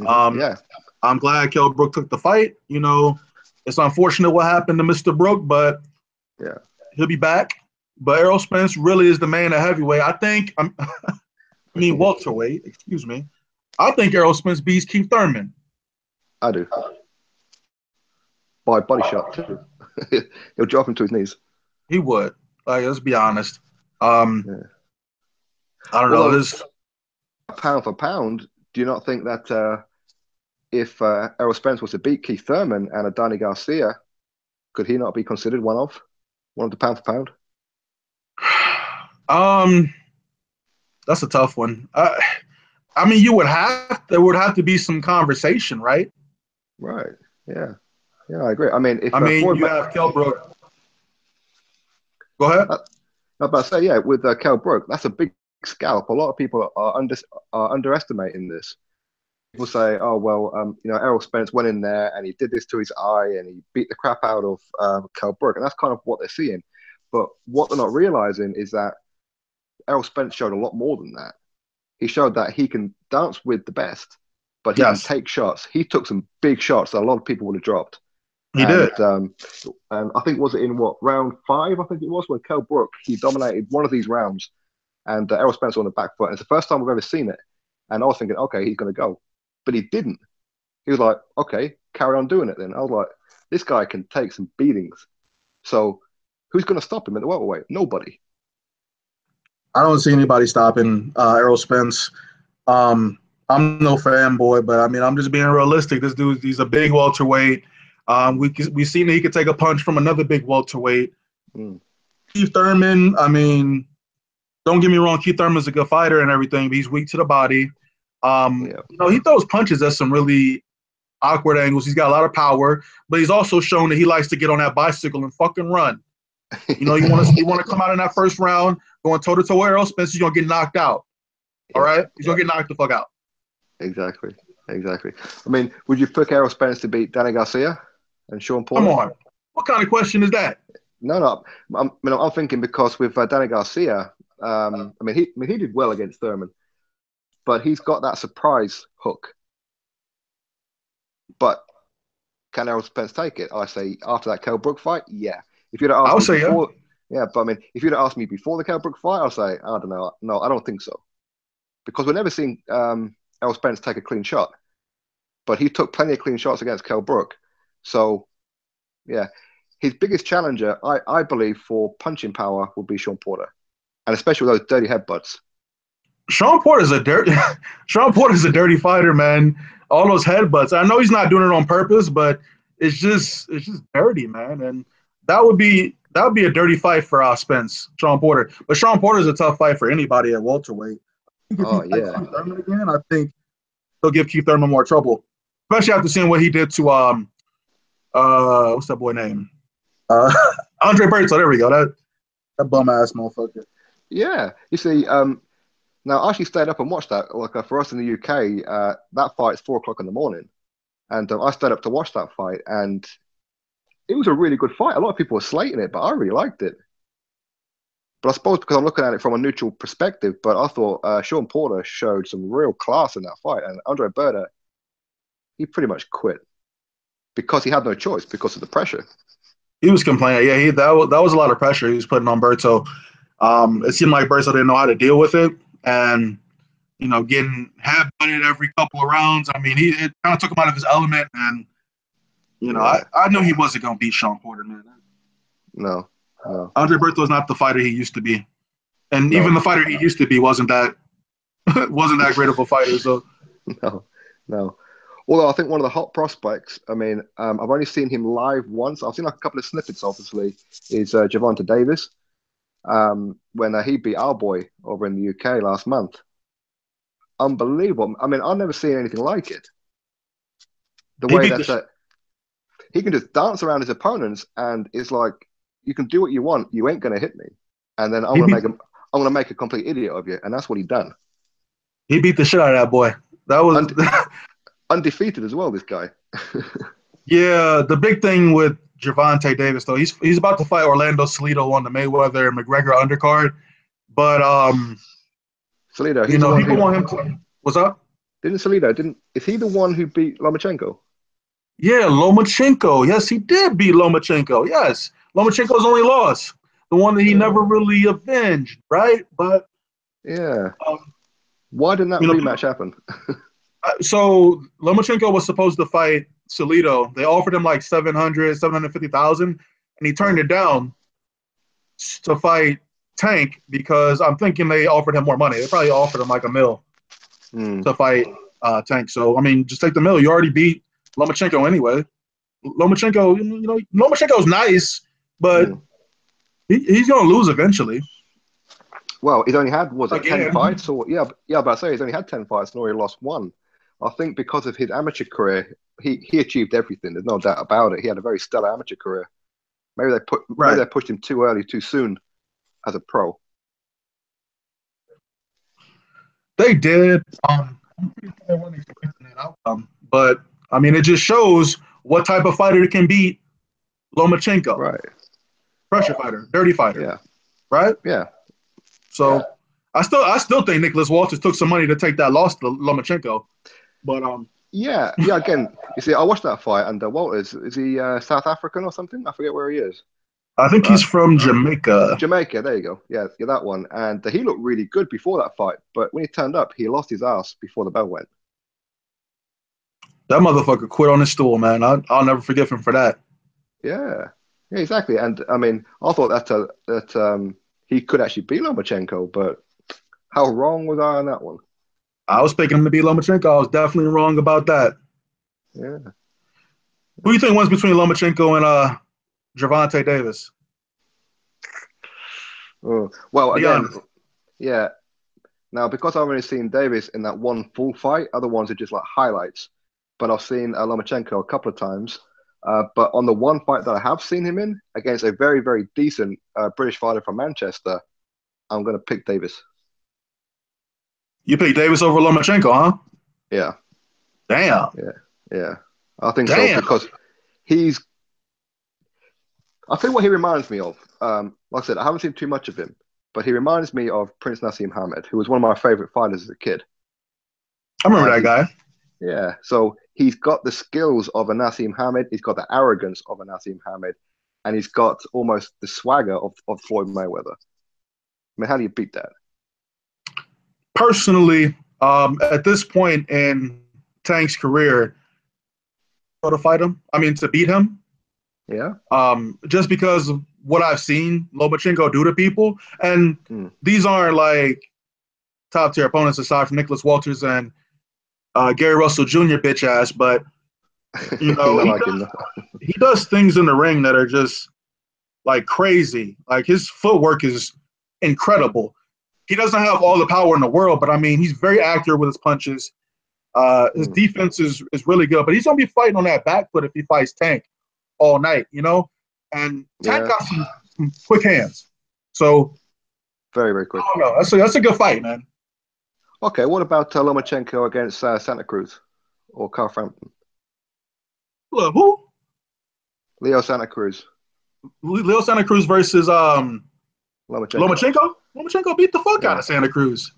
I'm glad Kell Brook took the fight. It's unfortunate what happened to Mr. Brook, but he'll be back. But Errol Spence really is the man at heavyweight. I think, welterweight, excuse me. I think Errol Spence beats Keith Thurman. I do. By body shot, too. He'll drop him to his knees. He would. Let's be honest. I don't know. pound for pound, do you not think that if Errol Spence was to beat Keith Thurman and a Danny Garcia, could he not be considered one of the pound for pound? That's a tough one. I mean, there would have to be some conversation, right? Right. Yeah. Yeah, I agree. I mean, if you have Kell Brook. Go ahead. I was about to say, yeah, with Kell Brook, that's a big scalp. A lot of people are underestimating this. People say, "Oh well, Errol Spence went in there and he did this to his eye and he beat the crap out of Kell Brook," and that's kind of what they're seeing. But what they're not realizing is that Errol Spence showed a lot more than that. He showed that he can dance with the best, but he can take shots. He took some big shots that a lot of people would have dropped. He did. And I think, was it in round 5? I think it was, when Kell Brook, he dominated one of these rounds and Errol Spence on the back foot. And it's the first time we've ever seen it. And I was thinking, okay, he's going to go. But he didn't. He was like, okay, carry on doing it then. I was like, this guy can take some beatings. So who's going to stop him at the welterweight? Nobody. I don't see anybody stopping Errol Spence. I'm no fanboy, but I mean, I'm just being realistic. This dude, he's a big welterweight. We've seen that he could take a punch from another big welterweight. Keith Thurman, I mean, don't get me wrong, Keith Thurman's a good fighter and everything, but he's weak to the body. He throws punches at some really awkward angles. He's got a lot of power, but he's also shown that he likes to get on that bicycle and fucking run. You want to come out in that first round going toe-to-toe with Errol Spence, he's going to get knocked out. All right? He's going to get knocked the fuck out. Exactly. I mean, would you pick Errol Spence to beat Danny Garcia and Sean Porter? Come on. What kind of question is that? No. I'm thinking because with Danny Garcia, he did well against Thurman, but he's got that surprise hook. But can Errol Spence take it? I say after that Kell Brook fight, yeah. If you'd asked me before, yeah. But I mean, if you'd asked me before the Kell Brook fight, I'd say I don't know. No, I don't think so, because we've never seen Errol Spence take a clean shot, but he took plenty of clean shots against Kell Brook. So, yeah, his biggest challenger, I believe, for punching power would be Sean Porter, and especially with those dirty headbutts. Sean Porter's a dirty fighter, man. All those headbutts. I know he's not doing it on purpose, but it's just dirty, man. And that would be a dirty fight for Spence, Sean Porter. But Sean Porter's a tough fight for anybody at welterweight. Keith Thurman again, I think he'll give Keith Thurman more trouble, especially after seeing what he did to what's that boy name? Andre Berto. There we go. That bum ass motherfucker. Yeah, you see, now I actually stayed up and watched that. Like for us in the UK, that fight's 4:00 in the morning, and I stayed up to watch that fight, and it was a really good fight. A lot of people were slating it, but I really liked it. But I suppose because I'm looking at it from a neutral perspective, but I thought Sean Porter showed some real class in that fight. And Andre Berto, he pretty much quit because he had no choice because of the pressure. He was complaining. Yeah, that was a lot of pressure he was putting on Berto. It seemed like Berto didn't know how to deal with it. And, getting head-butted every couple of rounds. I mean, it kind of took him out of his element. And, I knew he wasn't going to beat Sean Porter, man. No. Andre Berto is not the fighter he used to be, and even the fighter he used to be wasn't that great of a fighter. So no. Although I think one of the hot prospects, I mean, I've only seen him live once. I've seen a couple of snippets. Obviously, is Gervonta Davis when he beat our boy over in the UK last month. Unbelievable. I mean, I've never seen anything like it. The way that he can just dance around his opponents, and it's like, you can do what you want. You ain't gonna hit me, and then I'm gonna make a complete idiot of you, and that's what he done. He beat the shit out of that boy. That was undefeated as well. This guy. Yeah, the big thing with Gervonta Davis though, he's about to fight Orlando Salido on the Mayweather and McGregor undercard, but Salido, people want him to. What's up? Is he the one who beat Lomachenko? Yeah, Lomachenko. Yes, he did beat Lomachenko. Yes. Lomachenko's only loss, the one that he never really avenged, right? But yeah, why didn't that rematch happen? So Lomachenko was supposed to fight Salido. They offered him like 750,000, and he turned it down to fight Tank because I'm thinking they offered him more money. They probably offered him like $1 million. to fight Tank. So I mean, just take the mill. You already beat Lomachenko anyway. Lomachenko, Lomachenko's nice, but he's gonna lose eventually. Well, he's only had, was it 10 Again. fights? Or but I say he's only had 10 fights and already lost one. I think because of his amateur career, he achieved everything. There's no doubt about it. He had a very stellar amateur career. Maybe they pushed him too early, too soon as a pro. They did. I'm pretty sure they weren't expecting that outcome, but I mean, it just shows what type of fighter can beat Lomachenko. Right. Pressure fighter, dirty fighter. Yeah. Right. Yeah. So I still think Nicholas Walters took some money to take that loss to Lomachenko, but yeah. Again, you see, I watched that fight, and Walters, is he South African or something? I forget where he is. I think he's from Jamaica. Jamaica, there you go. Yeah, that one. And he looked really good before that fight, but when he turned up, he lost his ass before the bell went. That motherfucker quit on his stool, man. I'll never forgive him for that. Yeah, exactly. And I mean, I thought that he could actually beat Lomachenko, but how wrong was I on that one? I was picking him to beat Lomachenko. I was definitely wrong about that. Yeah. Who do you think wins between Lomachenko and Gervonta Davis? Well, again, yeah. Now, because I've only seen Davis in that one full fight, other ones are just like highlights. But I've seen Lomachenko a couple of times. But on the one fight that I have seen him in against a very, very decent British fighter from Manchester, I'm going to pick Davis. You pick Davis over Lomachenko, huh? Yeah. Damn. Yeah. I think so because I'll tell you what he reminds me of. Like I said, I haven't seen too much of him, but he reminds me of Prince Naseem Hamed, who was one of my favorite fighters as a kid. I remember that guy. Yeah, so he's got the skills of a Naseem Hamed, he's got the arrogance of a Naseem Hamed, and he's got almost the swagger of Floyd Mayweather. I mean, how do you beat that? Personally, at this point in Tank's career, to fight him, to beat him. Yeah. Just because of what I've seen Lomachenko do to people, and these aren't like top tier opponents aside from Nicholas Walters and Gary Russell Jr. bitch ass, but he does things in the ring that are just like crazy. Like his footwork is incredible. He doesn't have all the power in the world, but he's very accurate with his punches. His defense is really good, but he's gonna be fighting on that back foot if he fights Tank all night, And Tank got some quick hands, so very, very quick. I don't know. That's a good fight, man. Okay, what about Lomachenko against Santa Cruz or Carl Frampton? Who? Leo Santa Cruz. Leo Santa Cruz versus Lomachenko. Lomachenko beat the fuck out of Santa Cruz.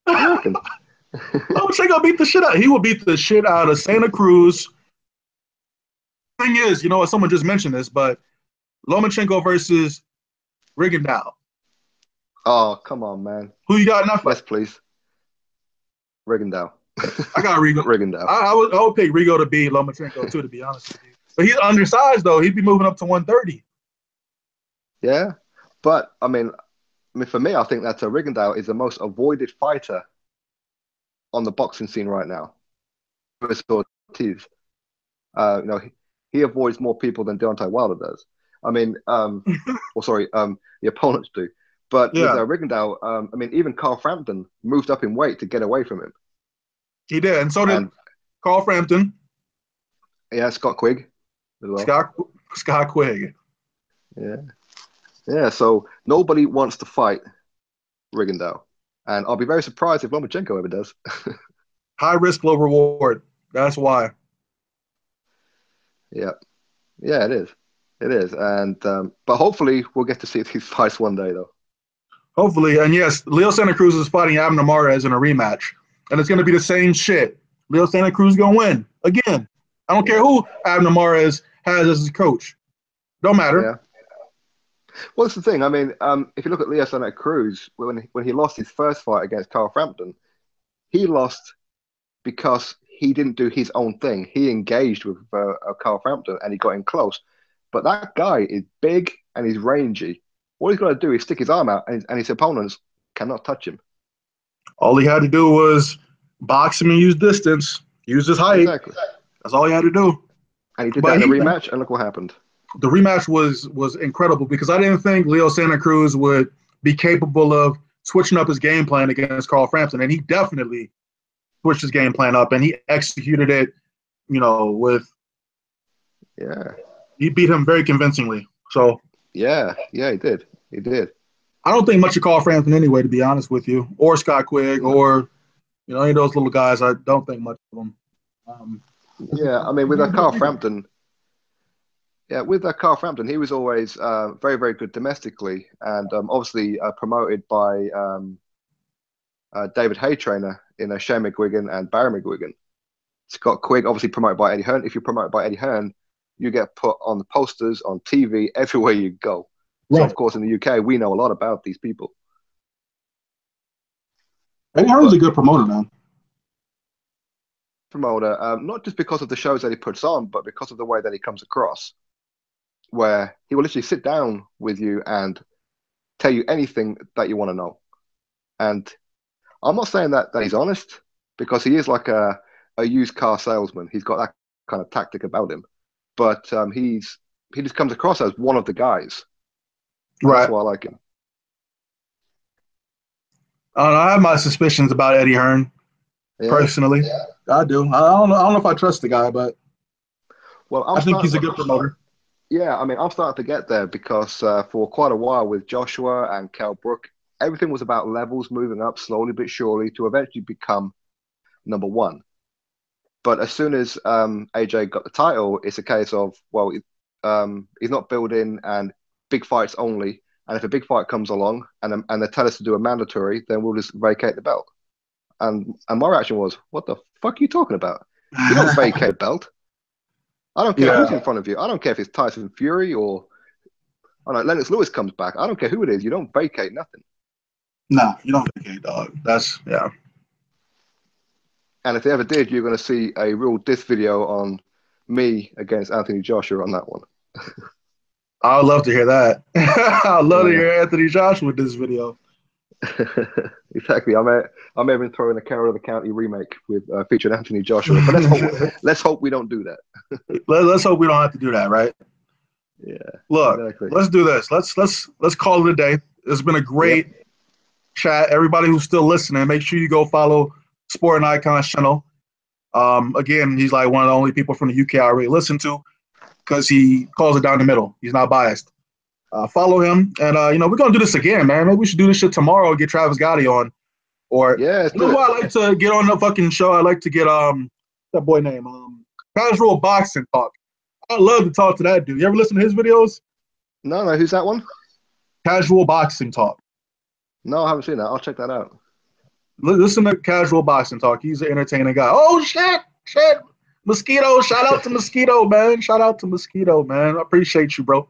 Lomachenko beat the shit out. He will beat the shit out of Santa Cruz. Thing is, someone just mentioned this, but Lomachenko versus Rigondeaux. Oh, come on, man. Who you got in that fight? Yes, please. Rigondeaux. I got Rigo. Rigondeaux. I would pick Rigo to beat Lomachenko too, to be honest with you. But he's undersized though. He'd be moving up to 130. Yeah, but for me, I think that Rigondeaux is the most avoided fighter on the boxing scene right now. Ortiz. He avoids more people than Deontay Wilder does. The opponents do. But with Rigondeaux, even Carl Frampton moved up in weight to get away from him. He did, and so did Carl Frampton. Yeah, Scott Quigg as well. Scott Quigg. Yeah. So nobody wants to fight Rigondeaux, and I'll be very surprised if Lomachenko ever does. High risk, low reward. That's why. Yeah, it is. It is, and but hopefully we'll get to see these fights one day, though. Hopefully, and yes, Leo Santa Cruz is fighting Abner Mares in a rematch, and it's going to be the same shit. Leo Santa Cruz is going to win again. I don't care who Abner Mares has as his coach. Don't matter. Yeah. Well, that's the thing. If you look at Leo Santa Cruz, when he lost his first fight against Carl Frampton, he lost because he didn't do his own thing. He engaged with Carl Frampton and he got in close. But that guy is big and he's rangy. All he's got to do is stick his arm out and his opponents cannot touch him. All he had to do was Box him and use distance. Use his height. Exactly. That's all he had to do. And he did that in a rematch, and look what happened. The rematch was incredible because I didn't think Leo Santa Cruz would be capable of switching up his game plan against Carl Frampton, and he definitely switched his game plan up, and he executed it, with he beat him very convincingly. So he did. He did. I don't think much of Carl Frampton anyway, to be honest with you, or Scott Quigg, or any of those little guys. I don't think much of them. I mean, with Carl Frampton. Yeah, with Carl Frampton, he was always very, very good domestically, and obviously promoted by David Hay trainer in Shane McGuigan and Barry McGuigan. Scott Quigg, obviously promoted by Eddie Hearn. If you're promoted by Eddie Hearn, you get put on the posters, on TV, everywhere you go. Right. So, of course, in the UK, we know a lot about these people. Eddie Hearn's a good promoter, man. Promoter, not just because of the shows that he puts on, but because of the way that he comes across. Where he will literally sit down with you and tell you anything that you want to know. And I'm not saying that he's honest, because he is like a used car salesman. He's got that kind of tactic about him. But he just comes across as one of the guys. Right. That's why I like him. I have my suspicions about Eddie Hearn, personally. Yeah. I do. I don't know if I trust the guy, but I think he's a good promoter. Yeah, I mean, I'm starting to get there because for quite a while with Joshua and Kell Brook, everything was about levels moving up slowly but surely to eventually become number one. But as soon as AJ got the title, it's a case of, well, he's not building and big fights only. And if a big fight comes along and they tell us to do a mandatory, then we'll just vacate the belt. And my reaction was, what the fuck are you talking about? You don't vacate belt. I don't care who's in front of you. I don't care if it's Tyson Fury or Lennox Lewis comes back. I don't care who it is. You don't vacate nothing. No, you don't vacate, dog. That's. And if they ever did, you're going to see a real diss video on me against Anthony Joshua on that one. I would love to hear that. I'd love to hear Anthony Joshua with this video. Exactly. I may have been throwing a Carol of the County remake with featuring Anthony Joshua, but let's hope we don't do that. Let's hope we don't have to do that, right? Yeah. Look, Let's do this. Let's call it a day. It's been a great chat. Everybody who's still listening, make sure you go follow Sporting Icons channel. Again, he's like one of the only people from the UK I really listen to because he calls it down the middle. He's not biased. Follow him, and we're gonna do this again, man. Maybe we should do this shit tomorrow. Get Travis Gotti on, or I like to get on the fucking show. I like to get that boy name Casual Boxing Talk. I love to talk to that dude. You ever listen to his videos? No. Who's that one? Casual Boxing Talk. No, I haven't seen that. I'll check that out. Listen to Casual Boxing Talk. He's an entertaining guy. Oh shit. Mosquito. Shout out to Mosquito, man. Shout out to Mosquito, man. I appreciate you, bro.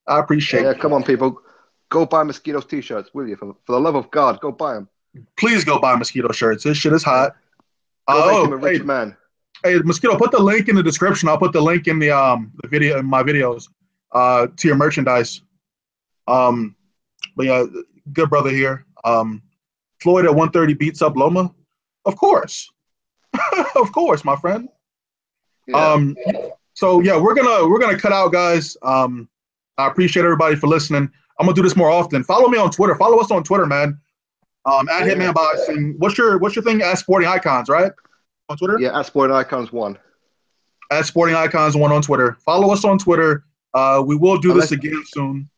I appreciate it. Yeah, come on, people. Go buy Mosquito's T-shirts, will you? For the love of God, go buy them. Please go buy Mosquito shirts. This shit is hot. Go make him a rich man. Hey, Mosquito, put the link in the description. I'll put the link in the video in my videos to your merchandise. But yeah, good brother here. Floyd at 130 beats up Loma. Of course. Of course, my friend. Yeah. So yeah, we're gonna cut out, guys. I appreciate everybody for listening. I'm gonna do this more often. Follow me on Twitter. Follow us on Twitter, man. At Hitman Boxing. What's your thing? At Sporting Icons, right? On Twitter? Yeah, at Sporting Icons 1. At Sporting Icons 1 on Twitter. Follow us on Twitter. We will do this again soon.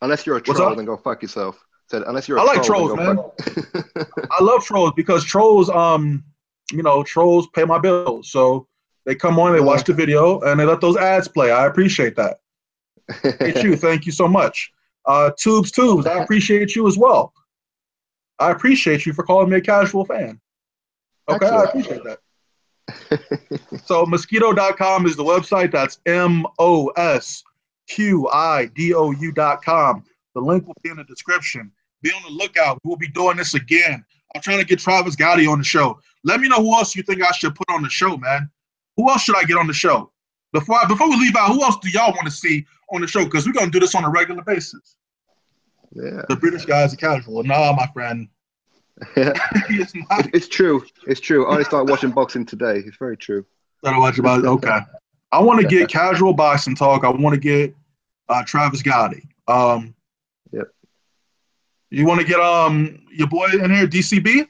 Unless you're a troll, then go fuck yourself. Said unless you're a I like trolls, man. I love trolls because trolls trolls pay my bills. So they come on, they watch the video, and they let those ads play. I appreciate that. Thank you so much. Tubes, I appreciate you as well. I appreciate you for calling me a casual fan. Okay, excellent. I appreciate that. So mosquito.com is the website. That's MOSQIDOU.com. The link will be in the description. Be on the lookout. We'll be doing this again. I'm trying to get Travis Gotti on the show. Let me know who else you think I should put on the show, man. Who else should I get on the show? Before we leave out, who else do y'all want to see on the show? Because we're going to do this on a regular basis. Yeah. The British guys are casual. Nah, my friend. Yeah. He is not. It's true. It's true. I only started watching boxing today. It's very true. Started watching about okay. I want to get casual boxing talk. I want to get Travis Gotti. Yep. You want to get your boy in here, DCB?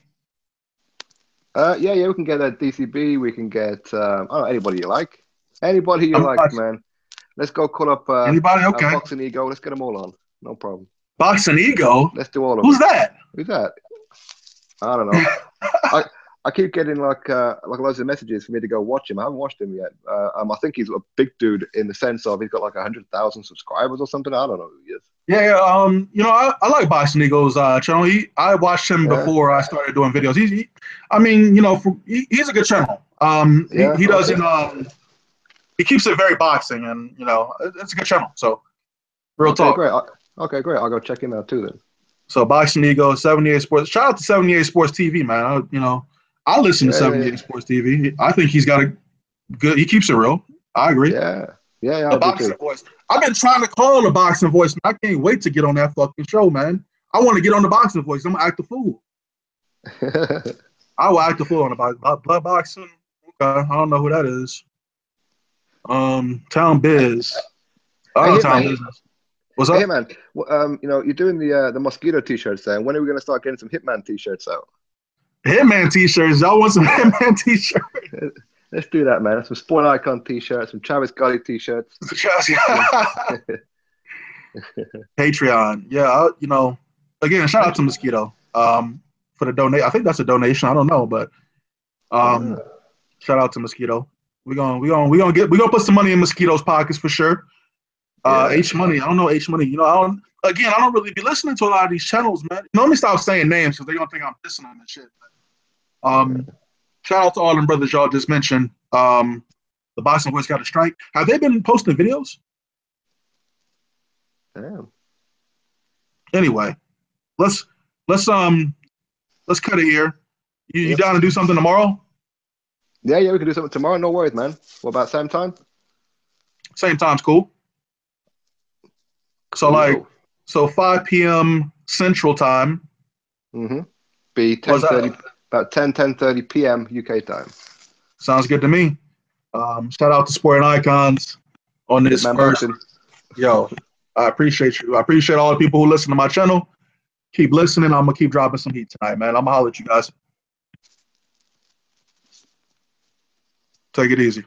Yeah, we can get that DCB. We can get I don't know, anybody you like. Anybody you like, man. Let's go call up anybody. Okay. Boxing Ego. Let's get them all on. No problem. Boxing Ego. Let's do all of Who's them. that? Who's that? I don't know. I keep getting like loads of messages for me to go watch him. I haven't watched him yet. I think he's a big dude in the sense of he's got like 100,000 subscribers or something. I don't know who he is. Yeah. You know, I like Boxing Ego's channel. I watched him before I started doing videos. I mean, you know, he's a good channel. He doesn't. He keeps it very boxing, and you know, it's a good channel. So, real talk. Great. Okay, great. I'll go check him out too then. So, Boxing Ego, 78 Sports. Shout out to 78 Sports TV, man. I listen to 78 Sports TV. I think he's got a good. He keeps it real. I agree. Yeah. The Boxing Voice. I've been trying to call the Boxing Voice. Man. I can't wait to get on that fucking show, man. I want to get on the Boxing Voice. I'm gonna act a fool. I will act a fool on the blood boxing. Okay, I don't know who that is. Town Biz. Town Business. What's up? Hey man, you're doing the mosquito t-shirts there. When are we gonna start getting some Hitman t-shirts out? Hitman t-shirts. Y'all want some Hitman t-shirts? Let's do that, man. Some Sport Icon t-shirts, some Travis Gotti t-shirts. Patreon. Yeah, again, shout out to Mosquito for the donate. I think that's a donation. I don't know, but shout out to Mosquito. We're gonna put some money in Mosquito's pockets for sure. H Money. I don't know H Money. I don't really be listening to a lot of these channels, man. Let me stop saying names because they're gonna think I'm dissing them and shit. Shout out to all them brothers y'all just mentioned. The Boxing Voice got a strike. Have they been posting videos? Damn. Anyway, let's cut it here. You down to do something tomorrow? Yeah, we can do something tomorrow. No worries, man. What about same time? Same time's cool. So 5 p.m. Central Time. Mm-hmm. Be 10:30, about 10:30 p.m. UK time. Sounds good to me. Shout out to Sport Icons on this first. Yo, I appreciate you. I appreciate all the people who listen to my channel. Keep listening. I'm gonna keep dropping some heat tonight, man. I'm gonna holler at you guys. Take it easy.